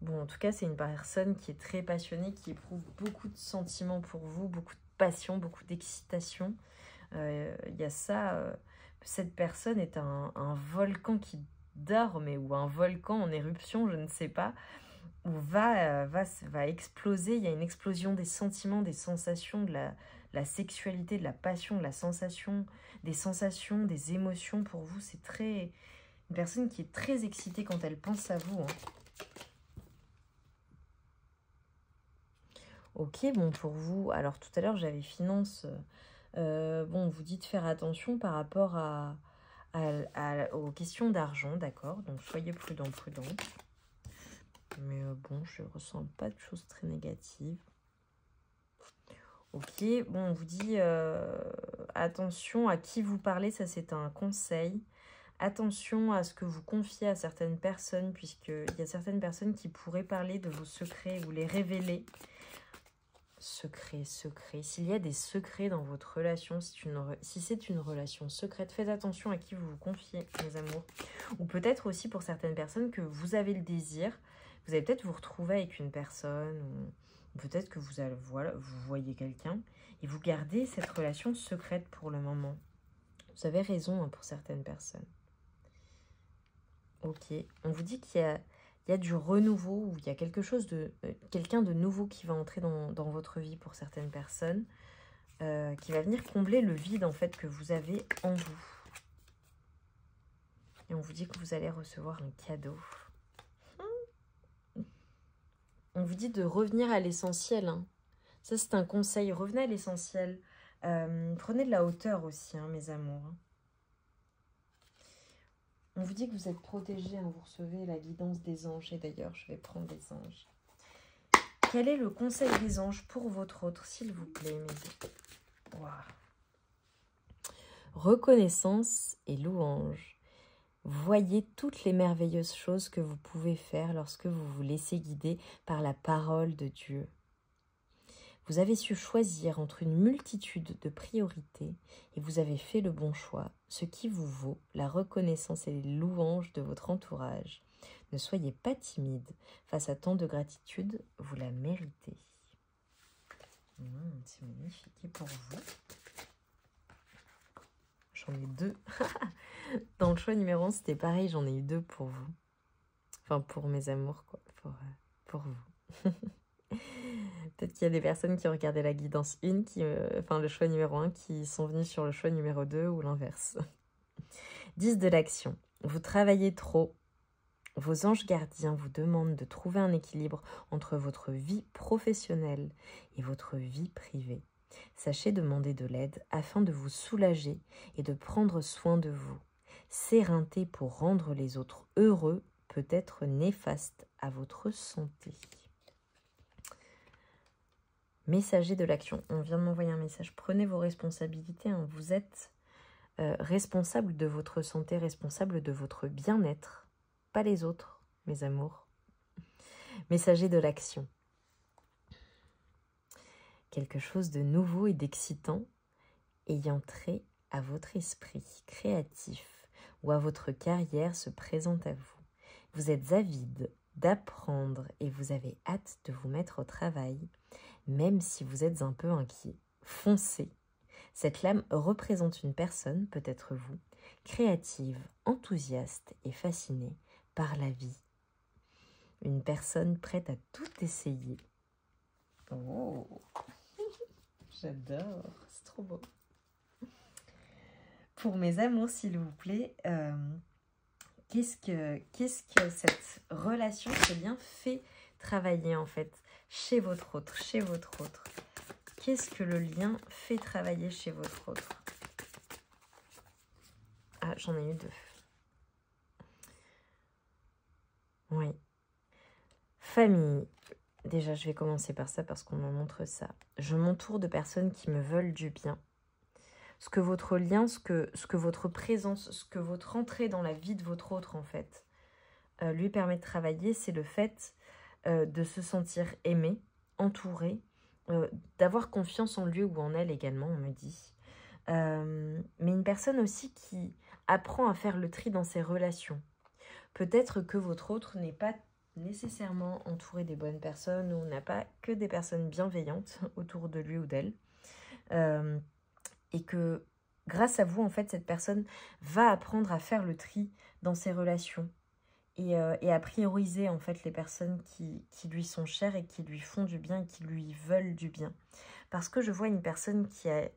Bon, en tout cas, c'est une personne qui est très passionnée, qui éprouve beaucoup de sentiments pour vous, beaucoup de passion, beaucoup d'excitation. Il y a ça, cette personne est un volcan qui dort, ou un volcan en éruption, je ne sais pas, où va exploser. Il y a une explosion des sentiments, des sensations, de la sexualité, de la passion, de la sensation, des sensations, des émotions pour vous. C'est très... Une personne qui est très excitée quand elle pense à vous. Hein. Ok, bon, pour vous, alors tout à l'heure, j'avais finance. Bon, on vous dit de faire attention par rapport aux questions d'argent, d'accord? Donc, soyez prudent, prudent. Mais bon, je ne ressens pas de choses très négatives. Ok, bon, on vous dit attention à qui vous parlez, ça c'est un conseil. Attention à ce que vous confiez à certaines personnes, puisqu'il y a certaines personnes qui pourraient parler de vos secrets ou les révéler. Secret. S'il y a des secrets dans votre relation, si c'est une relation secrète, faites attention à qui vous vous confiez, mes amours. Ou peut-être aussi pour certaines personnes que vous avez le désir, vous allez peut-être vous retrouver avec une personne, ou peut-être que vous voyez quelqu'un, et vous gardez cette relation secrète pour le moment. Vous avez raison hein, pour certaines personnes. Ok, on vous dit qu'il y a du renouveau, ou il y a quelque chose quelqu'un de nouveau qui va entrer dans votre vie pour certaines personnes, qui va venir combler le vide en fait que vous avez en vous. Et on vous dit que vous allez recevoir un cadeau. On vous dit de revenir à l'essentiel. Hein. Ça c'est un conseil, revenez à l'essentiel. Prenez de la hauteur aussi, hein, mes amours. Hein. On vous dit que vous êtes protégés, hein, vous recevez la guidance des anges. Et d'ailleurs, je vais prendre des anges. Quel est le conseil des anges pour votre autre, s'il vous plaît, mes amis? Wow. Reconnaissance et louange. Voyez toutes les merveilleuses choses que vous pouvez faire lorsque vous vous laissez guider par la parole de Dieu. Vous avez su choisir entre une multitude de priorités et vous avez fait le bon choix, ce qui vous vaut la reconnaissance et les louanges de votre entourage. Ne soyez pas timide. Face à tant de gratitude, vous la méritez. C'est magnifique. Et pour vous, j'en ai 2. Dans le choix numéro 1, c'était pareil, j'en ai eu 2 pour vous. Enfin, pour mes amours, quoi. Pour vous. Peut-être qu'il y a des personnes qui ont regardé la guidance 1, enfin le choix numéro 1, qui sont venues sur le choix numéro 2 ou l'inverse. 10 de l'action. Vous travaillez trop. Vos anges gardiens vous demandent de trouver un équilibre entre votre vie professionnelle et votre vie privée. Sachez demander de l'aide afin de vous soulager et de prendre soin de vous. S'éreinter pour rendre les autres heureux peut être néfaste à votre santé. Messager de l'action. On vient de m'envoyer un message. Prenez vos responsabilités. Hein. Vous êtes responsable de votre santé, responsable de votre bien-être. Pas les autres, mes amours. Messager de l'action. Quelque chose de nouveau et d'excitant ayant trait à votre esprit créatif ou à votre carrière se présente à vous. Vous êtes avide d'apprendre et vous avez hâte de vous mettre au travail, même si vous êtes un peu inquiet. Foncez. Cette lame représente une personne, peut-être vous, créative, enthousiaste et fascinée par la vie. Une personne prête à tout essayer. Oh, j'adore, c'est trop beau. Pour mes amours, s'il vous plaît, qu'est-ce que cette relation, ce lien fait travailler en fait chez votre autre, Qu'est-ce que le lien fait travailler chez votre autre? Ah, j'en ai eu 2. Oui. Famille. Déjà, je vais commencer par ça parce qu'on me montre ça. Je m'entoure de personnes qui me veulent du bien. Ce que votre lien, ce que votre présence, ce que votre entrée dans la vie de votre autre, en fait, lui permet de travailler, c'est le fait de se sentir aimé, entouré, d'avoir confiance en lui ou en elle également, on me dit. Mais une personne aussi qui apprend à faire le tri dans ses relations. Peut-être que votre autre n'est pas nécessairement entouré des bonnes personnes ou n'a pas que des personnes bienveillantes autour de lui ou d'elle. Et que grâce à vous, en fait, cette personne va apprendre à faire le tri dans ses relations et à prioriser, en fait, les personnes qui lui sont chères et qui lui font du bien et qui lui veulent du bien. Parce que je vois une personne qui est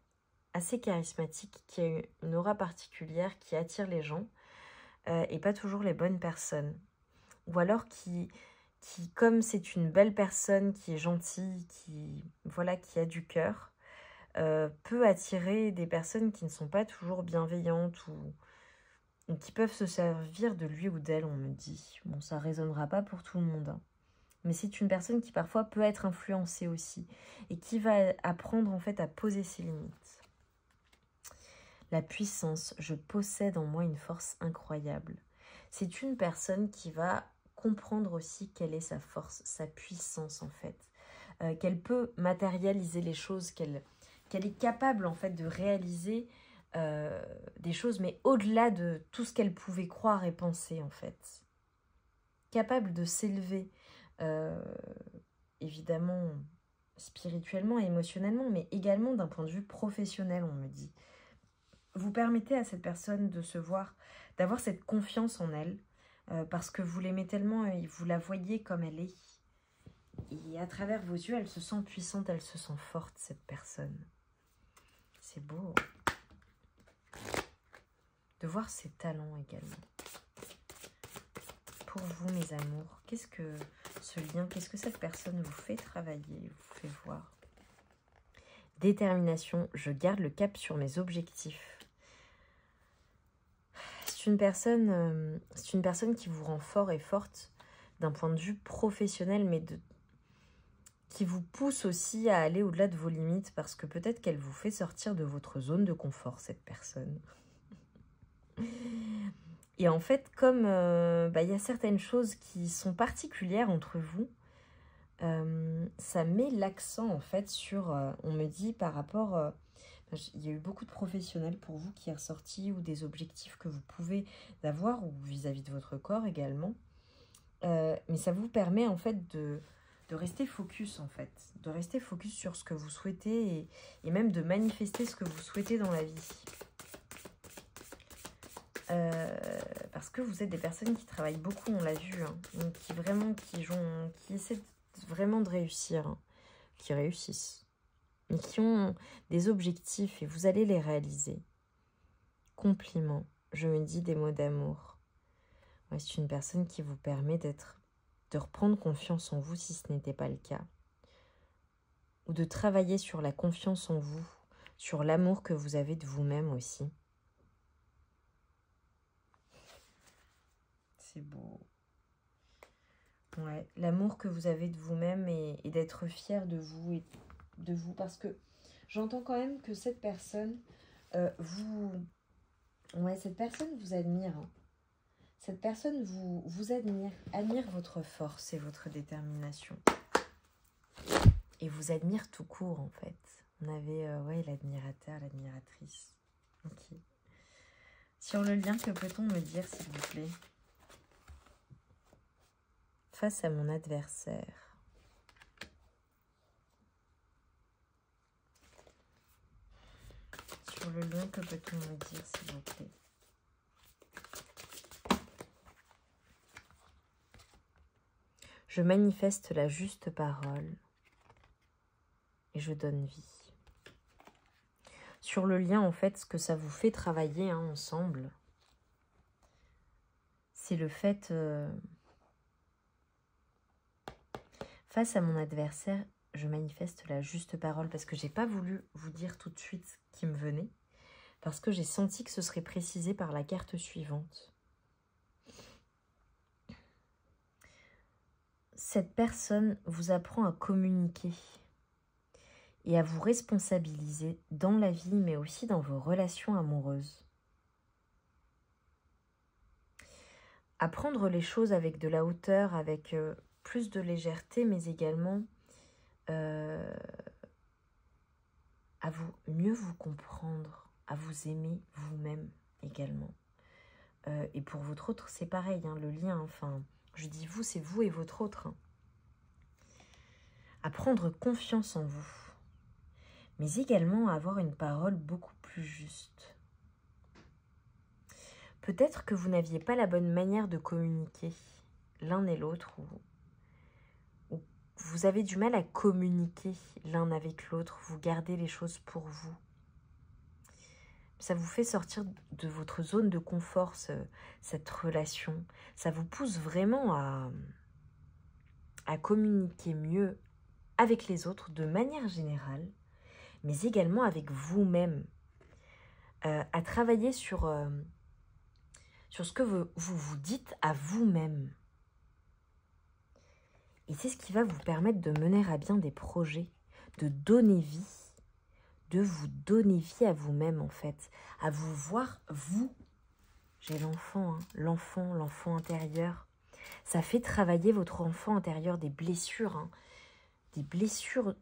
assez charismatique, qui a une aura particulière, qui attire les gens et pas toujours les bonnes personnes. Ou alors qui comme c'est une belle personne, qui est gentille, qui a du cœur, peut attirer des personnes qui ne sont pas toujours bienveillantes ou qui peuvent se servir de lui ou d'elle, on me dit. Bon, ça ne résonnera pas pour tout le monde, hein. Mais c'est une personne qui parfois peut être influencée aussi et qui va apprendre en fait à poser ses limites. La puissance, je possède en moi une force incroyable. C'est une personne qui va comprendre aussi quelle est sa force, sa puissance en fait. Qu'elle peut matérialiser les choses, qu'elle est capable en fait de réaliser des choses, mais au-delà de tout ce qu'elle pouvait croire et penser en fait. Capable de s'élever, évidemment spirituellement et émotionnellement, mais également d'un point de vue professionnel, on me dit. Vous permettez à cette personne de se voir, d'avoir cette confiance en elle, parce que vous l'aimez tellement et vous la voyez comme elle est. Et à travers vos yeux, elle se sent puissante, elle se sent forte, cette personne. C'est beau. De voir ses talents également. Pour vous, mes amours, qu'est-ce que ce lien, qu'est-ce que cette personne vous fait travailler, vous fait voir? Détermination, je garde le cap sur mes objectifs. C'est une personne qui vous rend fort et forte d'un point de vue professionnel, mais qui vous pousse aussi à aller au-delà de vos limites, parce que peut-être qu'elle vous fait sortir de votre zone de confort, cette personne. Et en fait, comme y a certaines choses qui sont particulières entre vous, ça met l'accent en fait sur, on me dit par rapport, il y a eu beaucoup de professionnels pour vous qui est ressorti, ou des objectifs que vous pouvez avoir, ou vis-à-vis de votre corps également, mais ça vous permet en fait de rester focus en fait, de rester focus sur ce que vous souhaitez et même de manifester ce que vous souhaitez dans la vie. Parce que vous êtes des personnes qui travaillent beaucoup, on l'a vu, hein, donc qui essaient vraiment de réussir, hein. qui réussissent, mais qui ont des objectifs et vous allez les réaliser. Compliments, je me dis des mots d'amour. Ouais, c'est une personne qui vous permet de reprendre confiance en vous si ce n'était pas le cas. Ou de travailler sur la confiance en vous, sur l'amour que vous avez de vous-même aussi. C'est beau. Ouais, l'amour que vous avez de vous-même et d'être fier de vous parce que j'entends quand même que cette personne cette personne vous admire. Hein. Cette personne vous admire votre force et votre détermination. Et vous admire tout court en fait. On avait l'admirateur, l'admiratrice. Ok. Sur le lien, que peut-on me dire s'il vous plaît? Face à mon adversaire. Sur le lien, que peut-on me dire s'il vous plaît? Je manifeste la juste parole et je donne vie. Sur le lien, en fait, ce que ça vous fait travailler ensemble, c'est le fait... face à mon adversaire, je manifeste la juste parole parce que j'ai pas voulu vous dire tout de suite ce qui me venait, parce que j'ai senti que ce serait précisé par la carte suivante. Cette personne vous apprend à communiquer et à vous responsabiliser dans la vie, mais aussi dans vos relations amoureuses. À prendre les choses avec de la hauteur, avec plus de légèreté, mais également à mieux vous comprendre, à vous aimer vous-même également. Et pour votre autre, c'est pareil, le lien, enfin, je dis vous, c'est vous et votre autre. À prendre confiance en vous, mais également à avoir une parole beaucoup plus juste. Peut-être que vous n'aviez pas la bonne manière de communiquer l'un et l'autre, ou vous avez du mal à communiquer l'un avec l'autre, vous gardez les choses pour vous. Ça vous fait sortir de votre zone de confort, cette relation. Ça vous pousse vraiment à communiquer mieux avec les autres de manière générale, mais également avec vous-même. À travailler sur ce que vous dites à vous-même. Et c'est ce qui va vous permettre de mener à bien des projets, de donner vie, de vous donner vie à vous-même en fait, à vous voir vous. J'ai l'enfant, l'enfant intérieur. Ça fait travailler votre enfant intérieur, des blessures. Des blessures.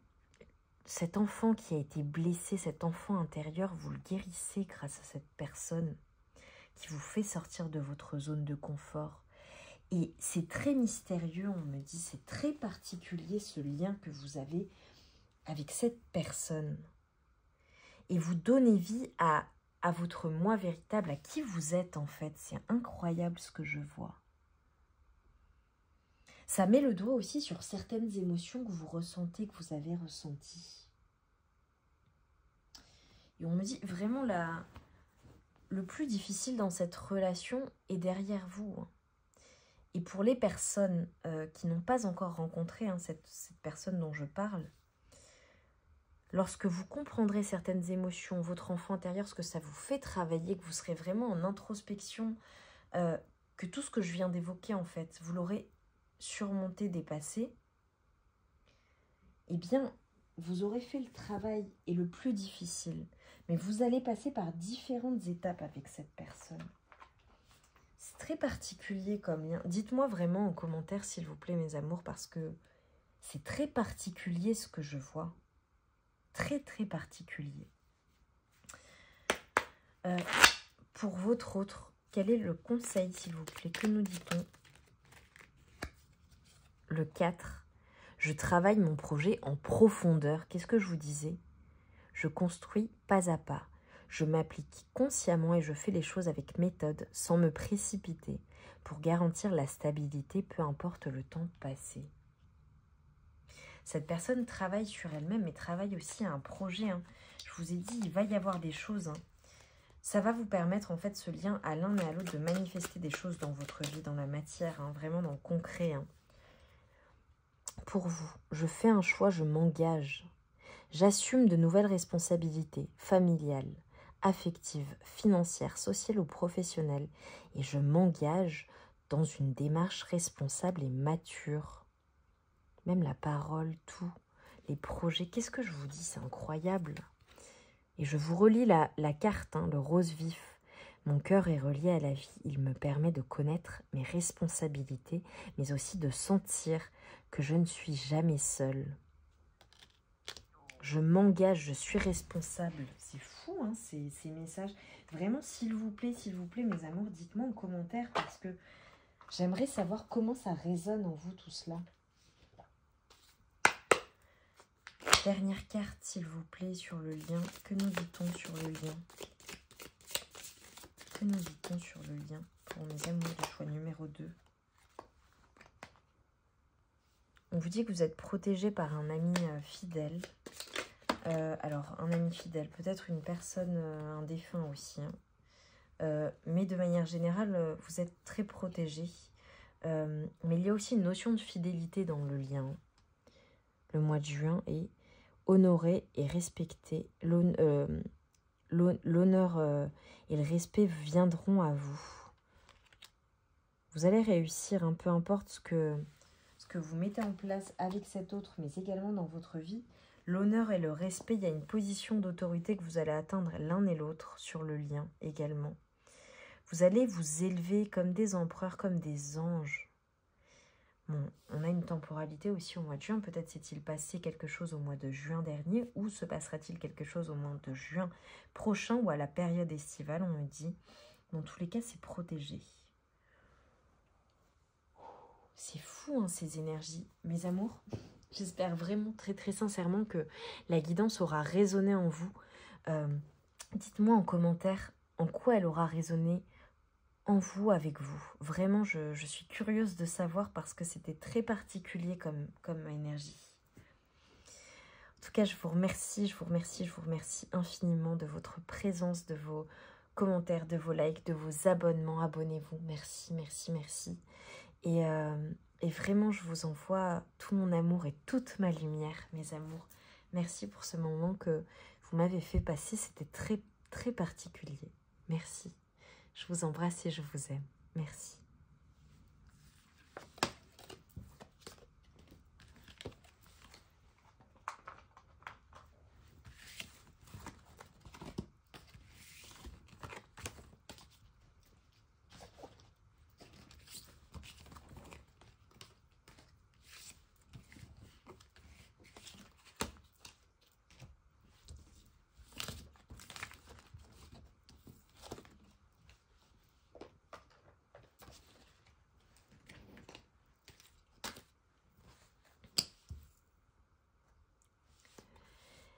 Cet enfant qui a été blessé, cet enfant intérieur, vous le guérissez grâce à cette personne qui vous fait sortir de votre zone de confort. Et c'est très mystérieux, on me dit, c'est très particulier ce lien que vous avez avec cette personne. Et vous donnez vie à votre moi véritable, à qui vous êtes en fait. C'est incroyable ce que je vois. Ça met le doigt aussi sur certaines émotions que vous ressentez, que vous avez ressenties. Et on me dit vraiment le plus difficile dans cette relation est derrière vous. Et pour les personnes qui n'ont pas encore rencontré cette personne dont je parle, lorsque vous comprendrez certaines émotions, votre enfant intérieur, ce que ça vous fait travailler, que vous serez vraiment en introspection, que tout ce que je viens d'évoquer, en fait, vous l'aurez surmonté, dépassé, eh bien, vous aurez fait le travail et le plus difficile. Mais vous allez passer par différentes étapes avec cette personne. C'est très particulier comme lien. Dites-moi vraiment en commentaire, s'il vous plaît, mes amours, parce que c'est très particulier ce que je vois. Très, très particulier. Pour votre autre, quel est le conseil, s'il vous plaît? Que nous dit-on? Le 4. Je travaille mon projet en profondeur. Qu'est-ce que je vous disais? Je construis pas à pas. Je m'applique consciemment et je fais les choses avec méthode, sans me précipiter, pour garantir la stabilité, peu importe le temps passé. Cette personne travaille sur elle-même et travaille aussi à un projet. Hein. Je vous ai dit, il va y avoir des choses. Hein. Ça va vous permettre, en fait, ce lien à l'un et à l'autre de manifester des choses dans votre vie, dans la matière, hein, vraiment dans le concret. Hein. Pour vous, je fais un choix, je m'engage. J'assume de nouvelles responsabilités familiales, affectives, financières, sociales ou professionnelles et je m'engage dans une démarche responsable et mature. Même la parole, tout, les projets, qu'est-ce que je vous dis, c'est incroyable. Et je vous relis la carte, hein, le rose vif. Mon cœur est relié à la vie, il me permet de connaître mes responsabilités, mais aussi de sentir que je ne suis jamais seule. Je m'engage, je suis responsable. C'est fou, hein, ces messages. Vraiment, s'il vous plaît, mes amours, dites-moi en commentaire parce que j'aimerais savoir comment ça résonne en vous tout cela. Dernière carte, s'il vous plaît, sur le lien. Que nous dit-on sur le lien? Que nous dit-on sur le lien pour mes amours du choix numéro 2? On vous dit que vous êtes protégé par un ami fidèle. Alors, un ami fidèle, peut-être une personne, un défunt aussi. Hein. Mais de manière générale, vous êtes très protégé. Mais il y a aussi une notion de fidélité dans le lien. Le mois de juin est honorer et respecter. L'honneur et le respect viendront à vous. Vous allez réussir, hein, peu importe ce que vous mettez en place avec cet autre, mais également dans votre vie. L'honneur et le respect, il y a une position d'autorité que vous allez atteindre l'un et l'autre sur le lien également. Vous allez vous élever comme des empereurs, comme des anges. Bon, on a une temporalité aussi au mois de juin. Peut-être s'est-il passé quelque chose au mois de juin dernier ou se passera-t-il quelque chose au mois de juin prochain ou à la période estivale, on me dit. Dans tous les cas, c'est protégé. C'est fou, hein, ces énergies. Mes amours, j'espère vraiment très très sincèrement que la guidance aura résonné en vous. Dites-moi en commentaire en quoi elle aura résonné en vous, avec vous. Vraiment, je suis curieuse de savoir parce que c'était très particulier comme énergie. En tout cas, je vous remercie infiniment de votre présence, de vos commentaires, de vos likes, de vos abonnements. Abonnez-vous. Merci, merci, merci. Et vraiment, je vous envoie tout mon amour et toute ma lumière, mes amours. Merci pour ce moment que vous m'avez fait passer. C'était très, très particulier. Merci. Je vous embrasse et je vous aime. Merci.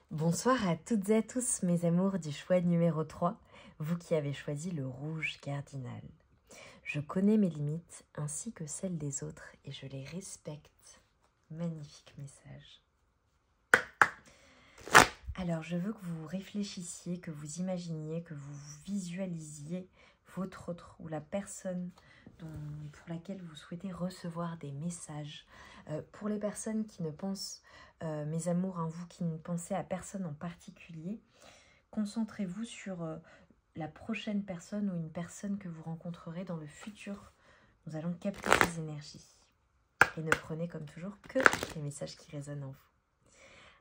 Bonsoir à toutes et à tous, mes amours du choix numéro 3, vous qui avez choisi le rouge cardinal. Je connais mes limites ainsi que celles des autres et je les respecte. Magnifique message. Alors, je veux que vous réfléchissiez, que vous imaginiez, que vous visualisiez votre autre ou la personne pour laquelle vous souhaitez recevoir des messages. Pour les personnes qui ne pensent, mes amours, hein, vous qui ne pensez à personne en particulier, concentrez-vous sur la prochaine personne ou une personne que vous rencontrerez dans le futur. Nous allons capter ces énergies. Et ne prenez comme toujours que les messages qui résonnent en vous.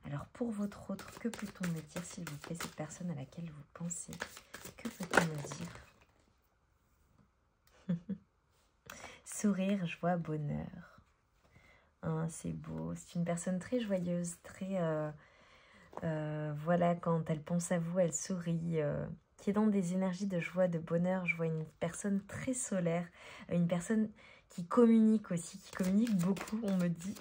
Alors pour votre autre, que peut-on me dire, s'il vous plaît, cette personne à laquelle vous pensez? Que peut-on me dire? Sourire, joie, bonheur. Hein, c'est beau. C'est une personne très joyeuse, très... voilà, quand elle pense à vous, elle sourit, qui est dans des énergies de joie, de bonheur. Je vois une personne très solaire, une personne qui communique aussi, qui communique beaucoup, on me dit.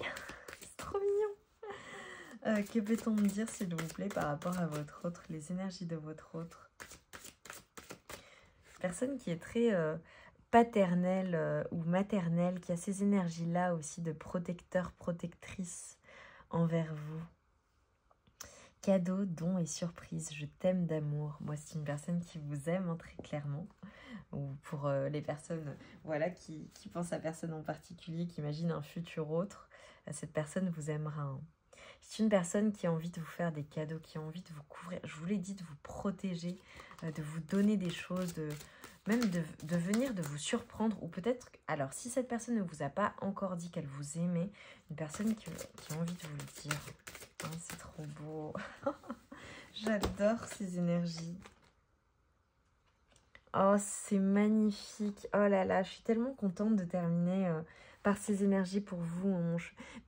C'est trop mignon. Que peut-on me dire, s'il vous plaît, par rapport à votre autre, les énergies de votre autre? Personne qui est très paternelle ou maternelle, qui a ces énergies-là aussi de protecteur, protectrice. envers vous. Cadeaux, dons et surprises, je t'aime d'amour. Moi, c'est une personne qui vous aime, hein, très clairement. Ou pour les personnes voilà, qui pensent à personne en particulier, qui imaginent un futur autre, cette personne vous aimera. Hein. C'est une personne qui a envie de vous faire des cadeaux, qui a envie de vous couvrir, je vous l'ai dit, de vous protéger, de vous donner des choses, même de venir, de vous surprendre. Ou peut-être, alors si cette personne ne vous a pas encore dit qu'elle vous aimait, une personne qui a envie de vous le dire. Oh, c'est trop beau. J'adore ces énergies. Oh, c'est magnifique. Oh là là, je suis tellement contente de terminer par ces énergies pour vous. Hein.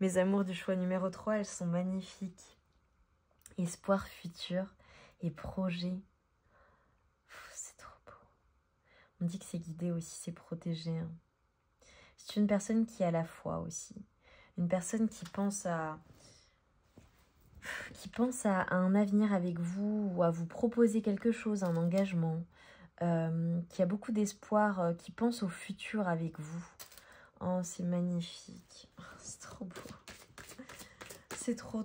Mes amours du choix numéro 3, elles sont magnifiques. Espoir futur et projet. C'est trop beau. On dit que c'est guidé aussi, c'est protégé. Hein. C'est une personne qui a la foi aussi. Une personne qui pense à un avenir avec vous ou à vous proposer quelque chose, un engagement. Qui a beaucoup d'espoir, qui pense au futur avec vous. Oh, c'est magnifique. Oh, c'est trop beau. C'est trop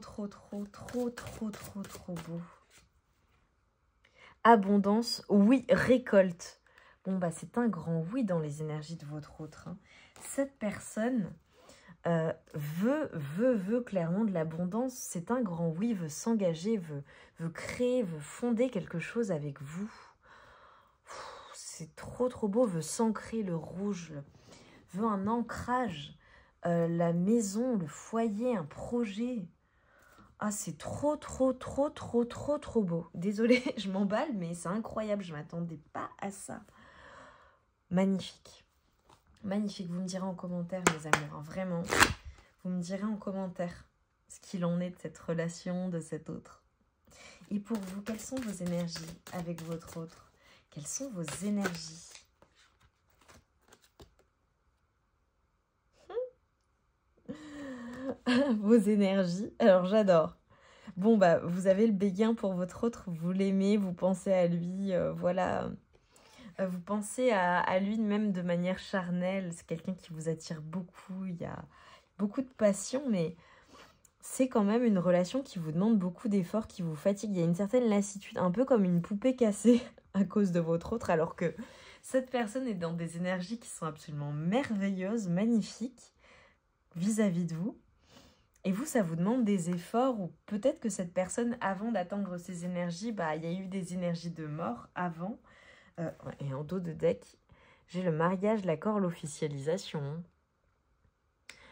beau. Abondance, oui, récolte. Bon, bah, c'est un grand oui dans les énergies de votre autre. Hein. Cette personne veut clairement de l'abondance. C'est un grand oui, veut s'engager, veut créer, veut fonder quelque chose avec vous. C'est trop beau, veut s'ancrer, le rouge, veut un ancrage, la maison, le foyer, un projet. Ah, c'est trop beau. Désolée, je m'emballe, mais c'est incroyable, je ne m'attendais pas à ça. Magnifique. Magnifique, vous me direz en commentaire, mes amours, hein, vraiment. Vous me direz en commentaire ce qu'il en est de cette relation, de cet autre. Et pour vous, quelles sont vos énergies avec votre autre ? Quelles sont vos énergies ? Vos énergies. Alors, j'adore. Bon, bah, vous avez le béguin pour votre autre. Vous l'aimez, vous pensez à lui. Voilà. Vous pensez à lui même de manière charnelle. C'est quelqu'un qui vous attire beaucoup. Il y a beaucoup de passion, mais c'est quand même une relation qui vous demande beaucoup d'efforts, qui vous fatigue. Il y a une certaine lassitude, un peu comme une poupée cassée à cause de votre autre, alors que cette personne est dans des énergies qui sont absolument merveilleuses, magnifiques vis-à-vis de vous. Et vous, ça vous demande des efforts, ou peut-être que cette personne, avant d'atteindre ces énergies, bah, il y a eu des énergies de mort avant. Et en dos de deck, j'ai le mariage, l'accord, l'officialisation.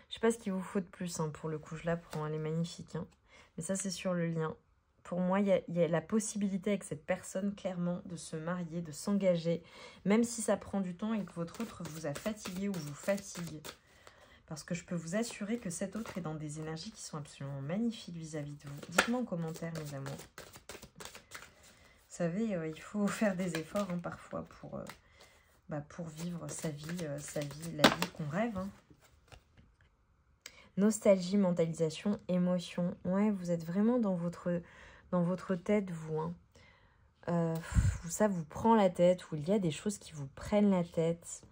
Je sais pas ce qu'il vous faut de plus, hein, pour le coup, je la prends, elle est magnifique. Hein. Mais ça, c'est sur le lien. Pour moi, il y a la possibilité avec cette personne, clairement, de se marier, de s'engager, même si ça prend du temps et que votre autre vous a fatigué ou vous fatigue. Parce que je peux vous assurer que cet autre est dans des énergies qui sont absolument magnifiques vis-à-vis de vous. Dites-moi en commentaire, mes amours. Vous savez, il faut faire des efforts, hein, parfois pour vivre sa vie, la vie qu'on rêve. Hein. Nostalgie, mentalisation, émotion. Ouais, vous êtes vraiment dans votre tête, vous. Hein. Ça vous prend la tête, où il y a des choses qui vous prennent la tête,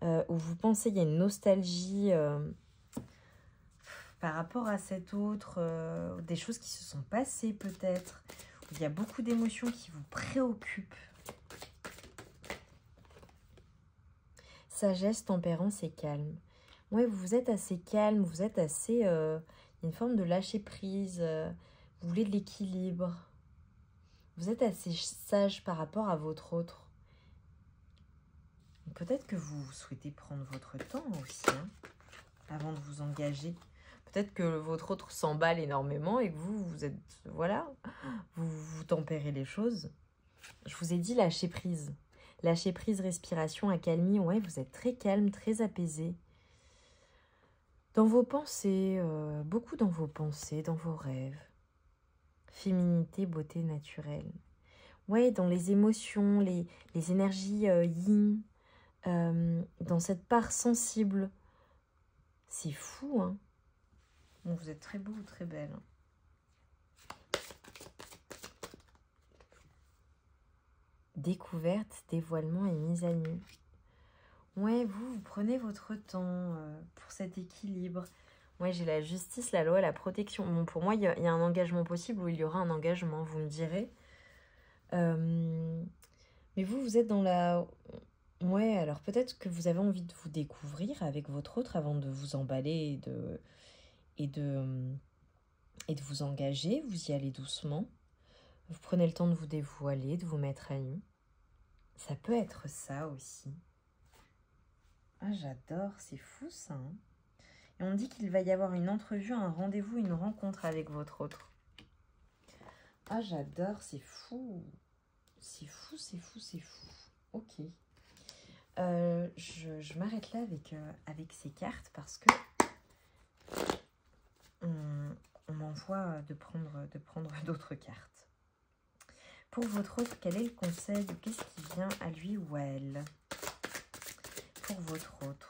où vous pensez il y a une nostalgie par rapport à cet autre, des choses qui se sont passées peut-être, où il y a beaucoup d'émotions qui vous préoccupent. Sagesse, tempérance et calme. Ouais, vous êtes assez calme, vous êtes assez... une forme de lâcher prise, vous voulez de l'équilibre. Vous êtes assez sage par rapport à votre autre. Peut-être que vous souhaitez prendre votre temps aussi, hein, avant de vous engager. Peut-être que votre autre s'emballe énormément et que vous êtes... Voilà, vous tempérez les choses. Je vous ai dit lâcher prise. Lâcher prise, respiration, accalmie. Ouais, vous êtes très calme, très apaisé. Dans vos pensées, beaucoup dans vos pensées, dans vos rêves. Féminité, beauté naturelle. Ouais, dans les émotions, les énergies yin, dans cette part sensible. C'est fou, hein. Bon, vous êtes très beau ou très belle. Hein. Découverte, dévoilement et mise à nu. Ouais, vous prenez votre temps pour cet équilibre. Moi, j'ai la justice, la loi, la protection. Bon, pour moi, il y a un engagement possible où il y aura un engagement, vous me direz. Mais vous êtes dans la... Ouais, alors peut-être que vous avez envie de vous découvrir avec votre autre avant de vous emballer et de vous engager. Vous y allez doucement. Vous prenez le temps de vous dévoiler, de vous mettre à nu. Ça peut être ça aussi. Ah, j'adore, c'est fou ça. Hein. Et on dit qu'il va y avoir une entrevue, un rendez-vous, une rencontre avec votre autre. Ah, j'adore, c'est fou. C'est fou, c'est fou, c'est fou. Ok. Je m'arrête là avec ces cartes parce que on m'envoie de prendre d'autres cartes. Pour votre autre, quel est le conseil ou qu'est-ce qui vient à lui ou à elle? Pour votre autre.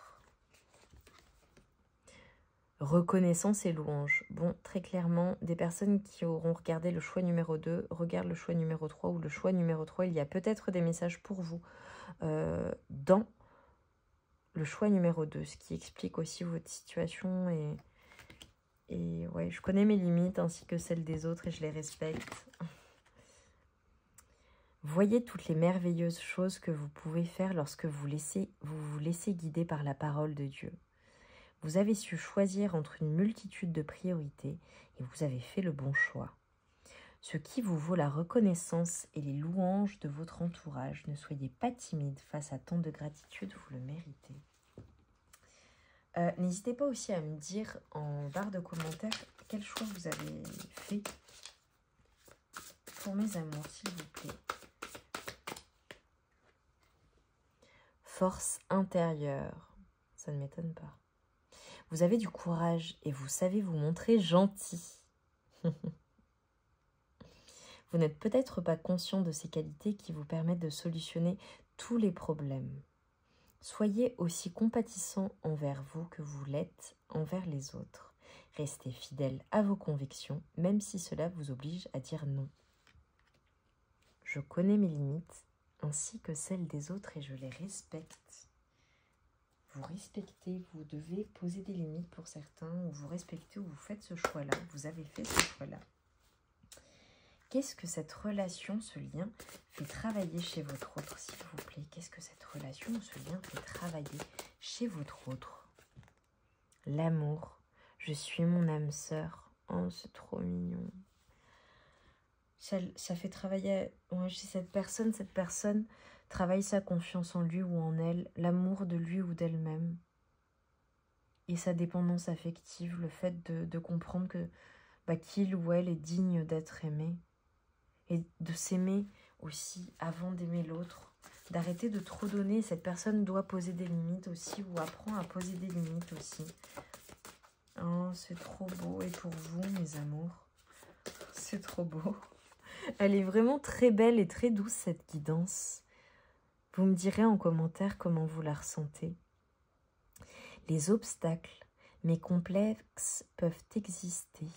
Reconnaissance et louange. Bon, très clairement, des personnes qui auront regardé le choix numéro 2, regardent le choix numéro 3 ou le choix numéro 3. Il y a peut-être des messages pour vous dans le choix numéro 2, ce qui explique aussi votre situation. Et ouais, je connais mes limites ainsi que celles des autres et je les respecte. Voyez toutes les merveilleuses choses que vous pouvez faire lorsque vous vous laissez guider par la parole de Dieu. Vous avez su choisir entre une multitude de priorités et vous avez fait le bon choix. Ce qui vous vaut la reconnaissance et les louanges de votre entourage. Ne soyez pas timide face à tant de gratitude, vous le méritez. N'hésitez pas aussi à me dire en barre de commentaires quel choix vous avez fait pour mes amours, s'il vous plaît. Force intérieure, ça ne m'étonne pas. Vous avez du courage et vous savez vous montrer gentil. Vous n'êtes peut-être pas conscient de ces qualités qui vous permettent de solutionner tous les problèmes. Soyez aussi compatissant envers vous que vous l'êtes envers les autres. Restez fidèle à vos convictions, même si cela vous oblige à dire non. Je connais mes limites, ainsi que celles des autres, et je les respecte. Vous respectez, vous devez poser des limites pour certains, ou vous respectez, ou vous faites ce choix-là, vous avez fait ce choix-là. Qu'est-ce que cette relation, ce lien, fait travailler chez votre autre, s'il vous plaît? Qu'est-ce que cette relation, ce lien fait travailler chez votre autre? L'amour. Je suis mon âme sœur. Oh, c'est trop mignon. Ça fait travailler chez cette personne travaille sa confiance en lui ou en elle, l'amour de lui ou d'elle-même. Et sa dépendance affective, le fait de comprendre que qu'il ou elle est digne d'être aimé. Et de s'aimer aussi avant d'aimer l'autre. D'arrêter de trop donner. Cette personne doit poser des limites aussi ou apprend à poser des limites aussi. Oh, c'est trop beau. Et pour vous, mes amours, c'est trop beau. Elle est vraiment très belle et très douce, cette guidance. Vous me direz en commentaire comment vous la ressentez. Les obstacles, mais complexes, peuvent exister.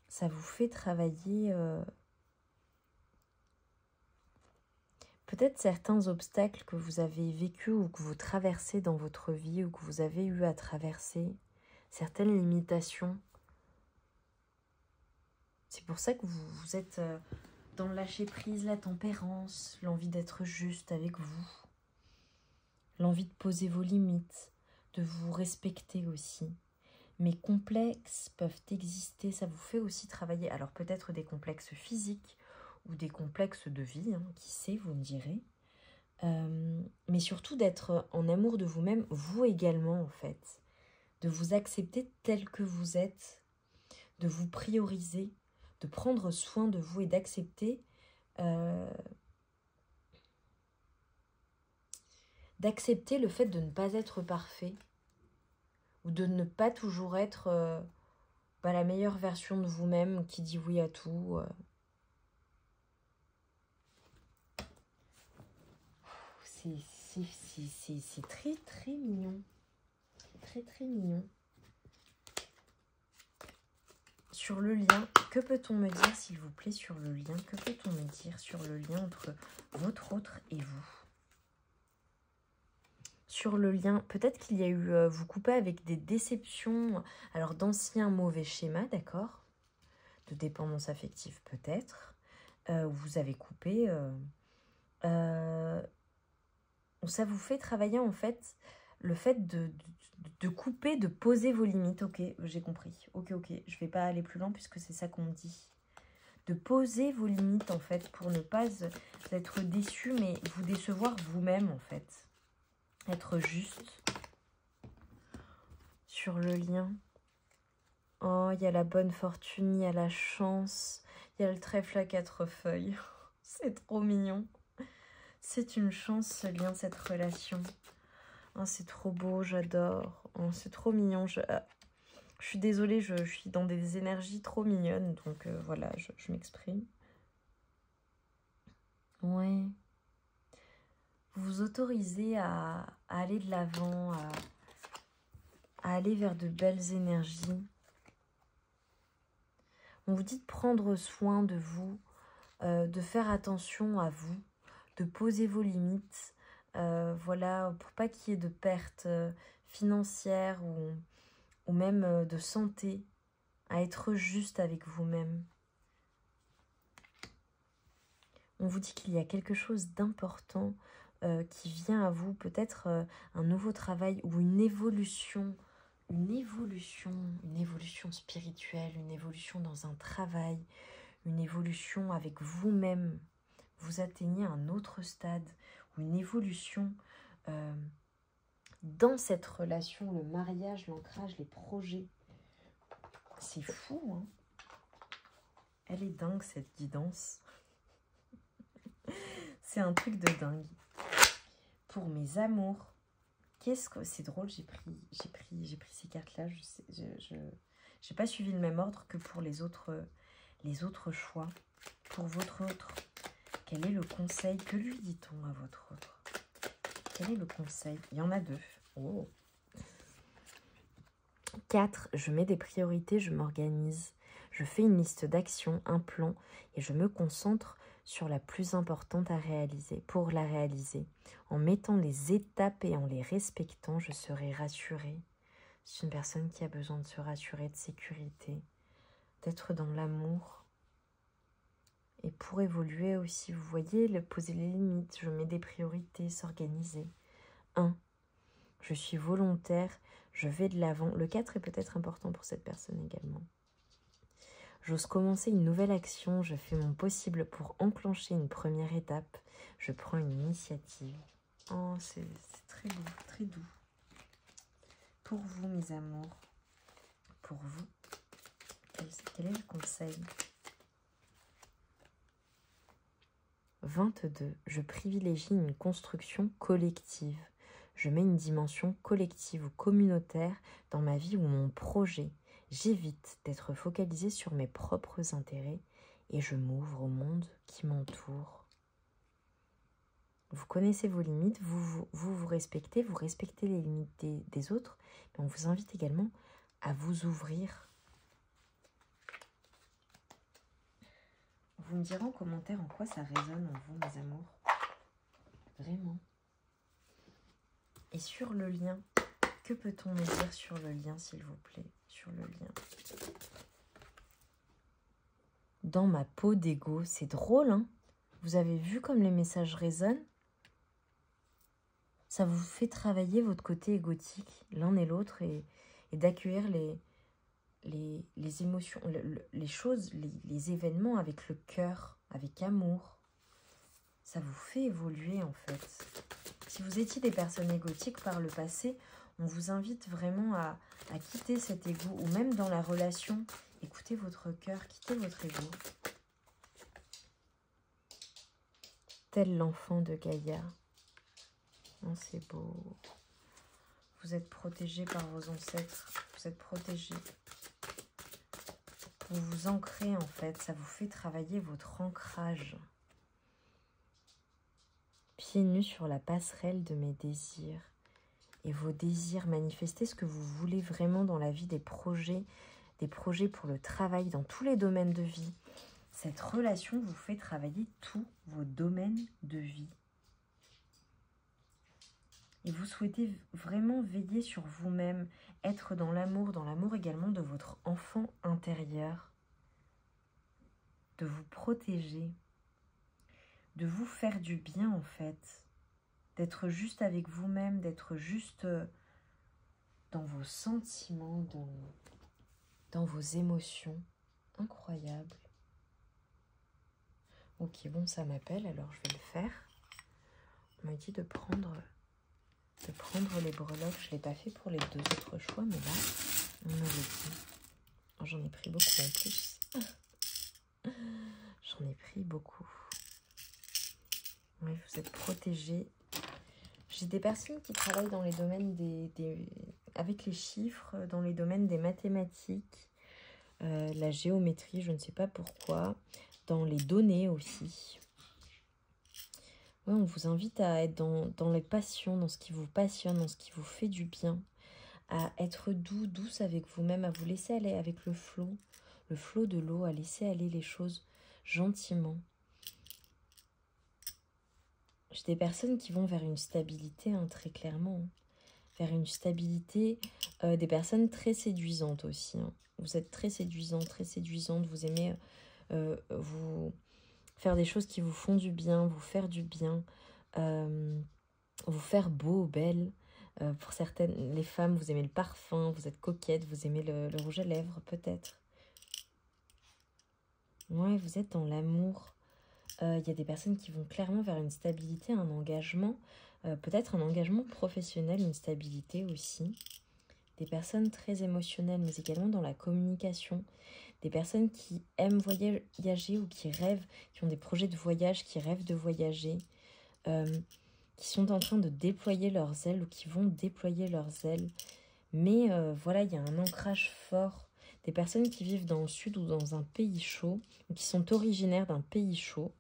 Ça vous fait travailler peut-être certains obstacles que vous avez vécus ou que vous traversez dans votre vie ou que vous avez eu à traverser, certaines limitations. C'est pour ça que vous êtes dans le lâcher-prise, la tempérance, l'envie d'être juste avec vous, l'envie de poser vos limites, de vous respecter aussi. Mais complexes peuvent exister, ça vous fait aussi travailler, alors peut-être des complexes physiques ou des complexes de vie, hein, qui sait, vous me direz, mais surtout d'être en amour de vous-même, vous également en fait, de vous accepter tel que vous êtes, de vous prioriser, de prendre soin de vous et d'accepter le fait de ne pas être parfait ou de ne pas toujours être la meilleure version de vous-même qui dit oui à tout. C'est très très mignon. Très très mignon. Sur le lien, que peut-on me dire s'il vous plaît sur le lien? Que peut-on me dire sur le lien entre votre autre et vous? sur le lien, peut-être qu'il y a eu, vous coupez avec des déceptions, alors d'anciens mauvais schémas, d'accord, de dépendance affective peut-être, vous avez coupé, ça vous fait travailler en fait le fait de couper, de poser vos limites. Ok, j'ai compris. Ok, je vais pas aller plus loin puisque c'est ça qu'on me dit. De poser vos limites en fait pour ne pas être déçu mais vous décevoir vous-même en fait. Être juste sur le lien. Oh, il y a la bonne fortune, il y a la chance, il y a le trèfle à 4 feuilles. C'est trop mignon. C'est une chance ce lien, cette relation. Oh, c'est trop beau, j'adore. Oh, c'est trop mignon. Je suis désolée, je suis dans des énergies trop mignonnes. Donc voilà, je m'exprime. Ouais. Vous vous autorisez à aller de l'avant, à aller vers de belles énergies. On vous dit de prendre soin de vous, de faire attention à vous, de poser vos limites, voilà, pour pas qu'il y ait de pertes financières ou même de santé, à être juste avec vous-même. On vous dit qu'il y a quelque chose d'important qui vient à vous, peut-être un nouveau travail ou une évolution spirituelle, une évolution dans un travail, une évolution avec vous-même. Vous atteignez un autre stade, ou une évolution dans cette relation, le mariage, l'ancrage, les projets. C'est fou, hein? Elle est dingue, cette guidance. C'est un truc de dingue. Pour mes amours, qu'est-ce que... C'est drôle, j'ai pris ces cartes-là. Je n'ai pas suivi le même ordre que pour les autres choix. Pour votre autre, quel est le conseil? Que lui dit-on à votre autre? Quel est le conseil? Il y en a 2. Oh. 4. Je mets des priorités, je m'organise. Je fais une liste d'actions, un plan, et je me concentre sur la plus importante à réaliser. Pour la réaliser, en mettant les étapes et en les respectant, je serai rassurée. C'est une personne qui a besoin de se rassurer, de sécurité, d'être dans l'amour. Et pour évoluer aussi, vous voyez, poser les limites, je mets des priorités, s'organiser. 1. Je suis volontaire, je vais de l'avant. Le 4 est peut-être important pour cette personne également. J'ose commencer une nouvelle action, je fais mon possible pour enclencher une première étape. Je prends une initiative. Oh, c'est très beau, très doux. Pour vous, mes amours, pour vous, quel est le conseil? 22. Je privilégie une construction collective. Je mets une dimension collective ou communautaire dans ma vie ou mon projet. J'évite d'être focalisée sur mes propres intérêts et je m'ouvre au monde qui m'entoure. Vous connaissez vos limites, vous respectez les limites des autres, mais on vous invite également à vous ouvrir. Vous me direz en commentaire en quoi ça résonne en vous, mes amours. Vraiment. Et sur le lien, que peut-on me dire sur le lien, s'il vous plaît? Sur le lien. Dans ma peau d'égo, c'est drôle, hein? Vous avez vu comme les messages résonnent? Ça vous fait travailler votre côté égotique, l'un et l'autre, et d'accueillir les émotions, les choses, les événements avec le cœur, avec amour. Ça vous fait évoluer, en fait. Si vous étiez des personnes égotiques par le passé, on vous invite vraiment à quitter cet ego, ou même dans la relation, écoutez votre cœur, quittez votre ego. Tel l'enfant de Gaïa. Oh, c'est beau. Vous êtes protégé par vos ancêtres, vous êtes protégé. Vous vous ancrez, en fait, ça vous fait travailler votre ancrage. Pieds nus sur la passerelle de mes désirs. Et vos désirs, manifestez ce que vous voulez vraiment dans la vie, des projets pour le travail, dans tous les domaines de vie. Cette relation vous fait travailler tous vos domaines de vie. Et vous souhaitez vraiment veiller sur vous-même, être dans l'amour également de votre enfant intérieur, de vous protéger, de vous faire du bien en fait, d'être juste avec vous-même, d'être juste dans vos sentiments, dans vos émotions. Incroyable. Ok, bon, ça m'appelle, alors je vais le faire. On m'a dit de prendre les breloques. Je ne l'ai pas fait pour les 2 autres choix, mais là, on me l'a dit. Oh, j'en ai pris beaucoup en plus. J'en ai pris beaucoup. Oui, vous êtes protégés. J'ai des personnes qui travaillent dans les domaines avec les chiffres, dans les domaines des mathématiques, la géométrie, je ne sais pas pourquoi, dans les données aussi. Ouais, on vous invite à être dans les passions, dans ce qui vous passionne, dans ce qui vous fait du bien, à être douce avec vous-même, à vous laisser aller avec le flot de l'eau, à laisser aller les choses gentiment. J'ai des personnes qui vont vers une stabilité, hein, très clairement, hein. Vers une stabilité, des personnes très séduisantes aussi, hein. Vous êtes très séduisante, vous aimez vous faire des choses qui vous font du bien, vous faire du bien, vous faire beau, belle. Pour certaines, les femmes, vous aimez le parfum, vous êtes coquette, vous aimez le rouge à lèvres, peut-être. Ouais, vous êtes dans l'amour. Il y a des personnes qui vont clairement vers une stabilité, un engagement, peut-être un engagement professionnel, une stabilité aussi. Des personnes très émotionnelles, mais également dans la communication. Des personnes qui aiment voyager ou qui rêvent, qui ont des projets de voyage, qui rêvent de voyager, qui sont en train de déployer leurs ailes ou qui vont déployer leurs ailes. Mais voilà, il y a un ancrage fort. Des personnes qui vivent dans le sud ou dans un pays chaud, ou qui sont originaires d'un pays chaud,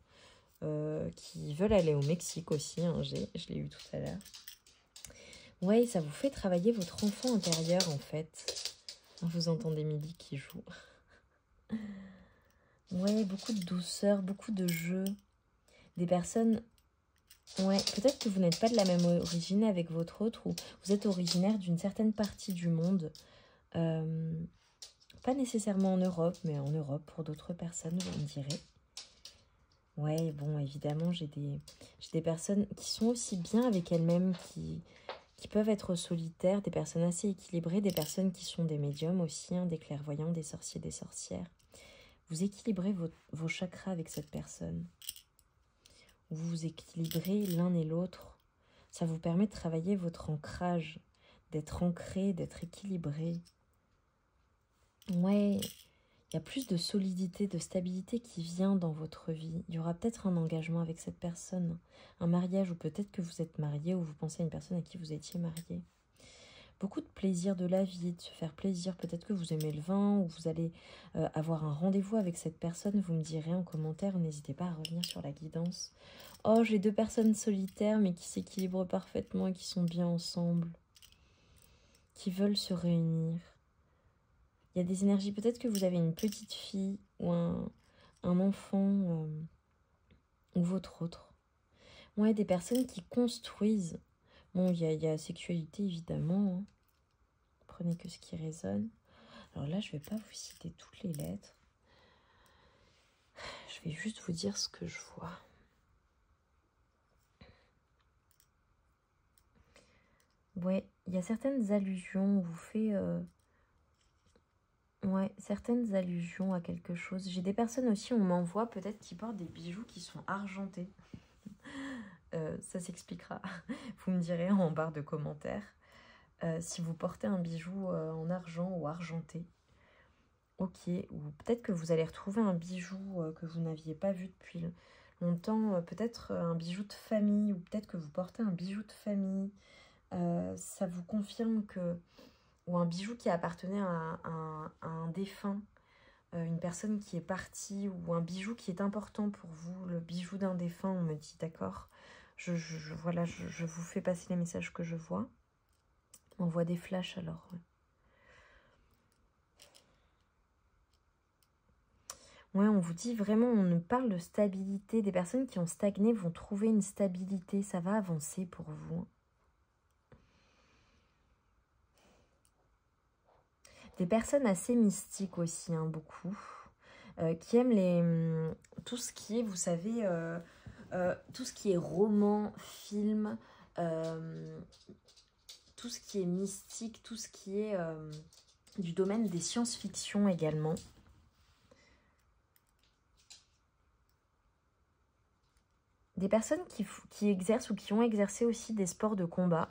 qui veulent aller au Mexique aussi, hein, je l'ai eu tout à l'heure. Ouais, ça vous fait travailler votre enfant intérieur en fait. Vous entendez Milly qui joue. Ouais, beaucoup de douceur, beaucoup de jeu. Des personnes... Ouais, peut-être que vous n'êtes pas de la même origine avec votre autre, ou vous êtes originaire d'une certaine partie du monde. Pas nécessairement en Europe, mais en Europe pour d'autres personnes, vous me direz. Ouais, bon, évidemment, j'ai des personnes qui sont aussi bien avec elles-mêmes, qui peuvent être solitaires, des personnes assez équilibrées, des personnes qui sont des médiums aussi, hein, des clairvoyants, des sorciers, des sorcières. Vous équilibrez vos chakras avec cette personne. Vous vous équilibrez l'un et l'autre. Ça vous permet de travailler votre ancrage, d'être ancré, d'être équilibré. Ouais, il y a plus de solidité, de stabilité qui vient dans votre vie. Il y aura peut-être un engagement avec cette personne, un mariage, ou peut-être que vous êtes marié, ou vous pensez à une personne à qui vous étiez marié. Beaucoup de plaisir de la vie, de se faire plaisir. Peut-être que vous aimez le vin, ou vous allez avoir un rendez-vous avec cette personne. Vous me direz en commentaire, n'hésitez pas à revenir sur la guidance. Oh, j'ai 2 personnes solitaires, mais qui s'équilibrent parfaitement et qui sont bien ensemble, qui veulent se réunir. Il y a des énergies, peut-être que vous avez une petite fille ou un enfant ou votre autre. Ouais, des personnes qui construisent. Bon, il y a sexualité évidemment, hein. Prenez que ce qui résonne. Alors là, je ne vais pas vous citer toutes les lettres. Je vais juste vous dire ce que je vois. Ouais, il y a certaines allusions, on vous fait... Ouais, certaines allusions à quelque chose. J'ai des personnes aussi, on m'envoie peut-être qui portent des bijoux qui sont argentés. Ça s'expliquera. Vous me direz en barre de commentaires si vous portez un bijou en argent ou argenté. Ok, ou peut-être que vous allez retrouver un bijou que vous n'aviez pas vu depuis longtemps. Peut-être un bijou de famille, ou peut-être que vous portez un bijou de famille. Ça vous confirme que... Ou un bijou qui appartenait à un défunt. Une personne qui est partie, ou un bijou qui est important pour vous, le bijou d'un défunt, on me dit, d'accord. Voilà, je vous fais passer les messages que je vois. On voit des flashs alors. Ouais, on vous dit vraiment, on nous parle de stabilité. Des personnes qui ont stagné vont trouver une stabilité, ça va avancer pour vous. Des personnes assez mystiques aussi, hein, beaucoup. Qui aiment tout ce qui est, vous savez, tout ce qui est roman, film, tout ce qui est mystique, tout ce qui est du domaine des science-fiction également. Des personnes qui exercent ou qui ont exercé aussi des sports de combat.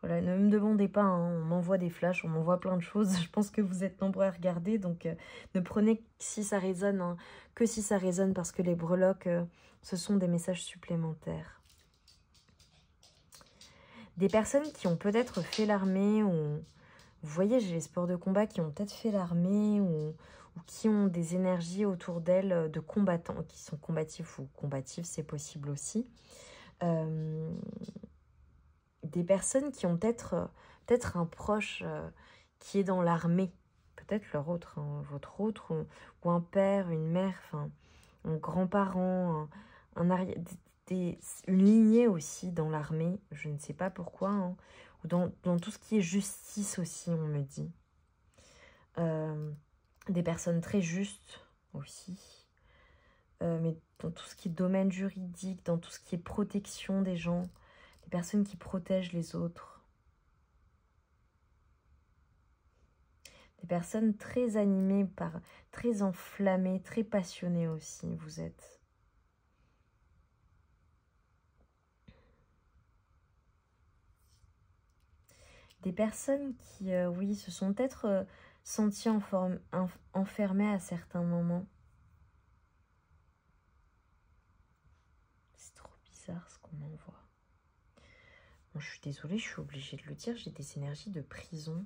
Voilà, ne me demandez pas, hein, on m'envoie des flashs, on m'envoie plein de choses. Je pense que vous êtes nombreux à regarder, donc ne prenez si ça résonne, hein, que si ça résonne, parce que les breloques, ce sont des messages supplémentaires. Des personnes qui ont peut-être fait l'armée, ou vous voyez, j'ai les sports de combat qui ont peut-être fait l'armée, ou qui ont des énergies autour d'elles de combattants, qui sont combatifs ou combatifs, c'est possible aussi. Des personnes qui ont peut-être un proche qui est dans l'armée, peut-être leur autre, hein, votre autre, ou un père, une mère, enfin, un grand-parent, une lignée aussi dans l'armée, je ne sais pas pourquoi, hein, ou dans tout ce qui est justice aussi, on me dit. Des personnes très justes aussi, mais dans tout ce qui est domaine juridique, dans tout ce qui est protection des gens, des personnes qui protègent les autres. Des personnes très animées, très enflammées, très passionnées aussi, vous êtes. Des personnes qui, oui, se sont peut-être senties enfermées à certains moments. C'est trop bizarre ce qu'on m'envoie. Bon, je suis désolée, je suis obligée de le dire, j'ai des énergies de prison.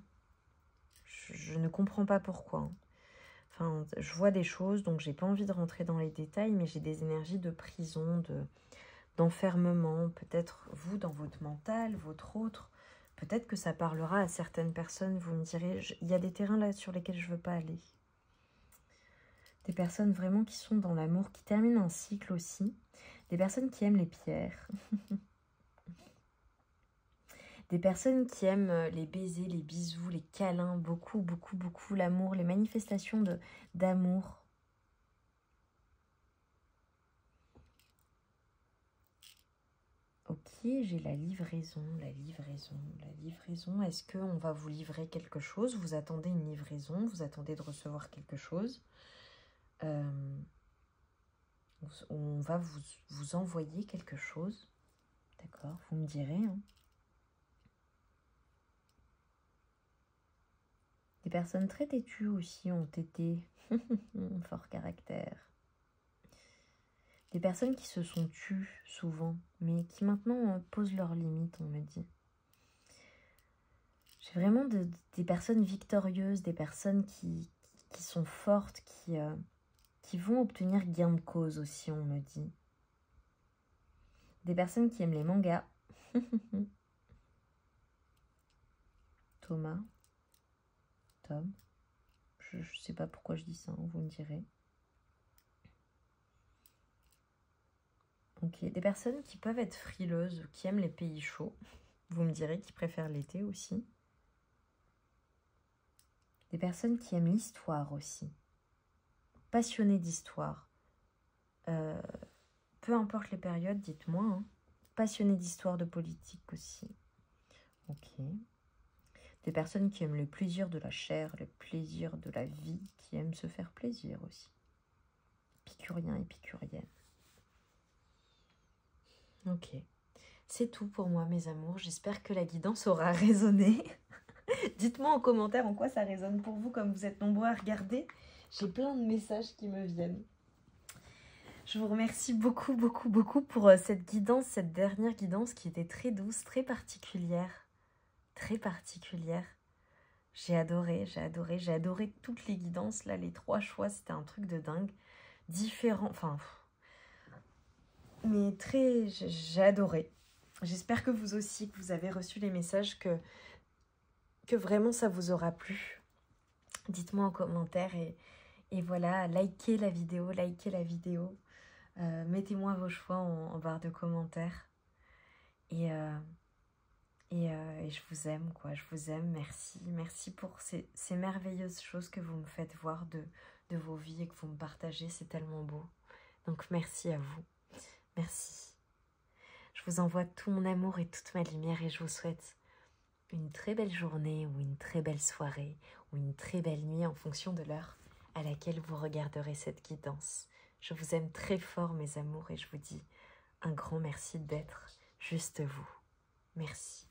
Je ne comprends pas pourquoi. Hein. Enfin, je vois des choses, donc j'ai pas envie de rentrer dans les détails, mais j'ai des énergies de prison, d'enfermement. Peut-être vous, dans votre mental, votre autre. Peut-être que ça parlera à certaines personnes. Vous me direz, il y a des terrains là sur lesquels je veux pas aller. Des personnes vraiment qui sont dans l'amour, qui terminent un cycle aussi. Des personnes qui aiment les pierres. Des personnes qui aiment les baisers, les bisous, les câlins, beaucoup, beaucoup, beaucoup, l'amour, les manifestations d'amour. Ok, j'ai la livraison, la livraison, la livraison. Est-ce qu'on va vous livrer quelque chose? Vous attendez une livraison, vous attendez de recevoir quelque chose. On va vous envoyer quelque chose. D'accord, vous me direz. Hein. Des personnes très têtues aussi ont été fort caractère. Des personnes qui se sont tues souvent, mais qui maintenant posent leurs limites, on me dit. J'ai vraiment des personnes victorieuses, des personnes qui sont fortes, qui vont obtenir gain de cause aussi, on me dit. Des personnes qui aiment les mangas. Thomas. Tom. Je ne sais pas pourquoi je dis ça, hein, vous me direz. Ok, des personnes qui peuvent être frileuses, qui aiment les pays chauds. Vous me direz qui préfèrent l'été aussi. Des personnes qui aiment l'histoire aussi. Passionnées d'histoire. Peu importe les périodes, dites-moi. Hein. Passionnées d'histoire, de politique aussi. Ok. Des personnes qui aiment le plaisir de la chair, le plaisir de la vie, qui aiment se faire plaisir aussi. Épicurien, épicurienne. Ok. C'est tout pour moi, mes amours. J'espère que la guidance aura résonné. Dites-moi en commentaire en quoi ça résonne pour vous, comme vous êtes nombreux à regarder. J'ai plein de messages qui me viennent. Je vous remercie beaucoup, beaucoup, beaucoup pour cette guidance, cette dernière guidance qui était très douce, très particulière. Très particulière. J'ai adoré, j'ai adoré, j'ai adoré toutes les guidances. Là, les 3 choix, c'était un truc de dingue. Différent, enfin... Mais très... J'ai adoré. J'espère que vous aussi, que vous avez reçu les messages, que vraiment ça vous aura plu. Dites-moi en commentaire et voilà, likez la vidéo, Mettez-moi vos choix en barre de commentaires. Et et je vous aime, quoi. Je vous aime, merci. Merci pour ces merveilleuses choses que vous me faites voir de vos vies et que vous me partagez. C'est tellement beau. Donc merci à vous. Merci. Je vous envoie tout mon amour et toute ma lumière et je vous souhaite une très belle journée ou une très belle soirée ou une très belle nuit en fonction de l'heure à laquelle vous regarderez cette guidance. Je vous aime très fort, mes amours, et je vous dis un grand merci d'être juste vous. Merci.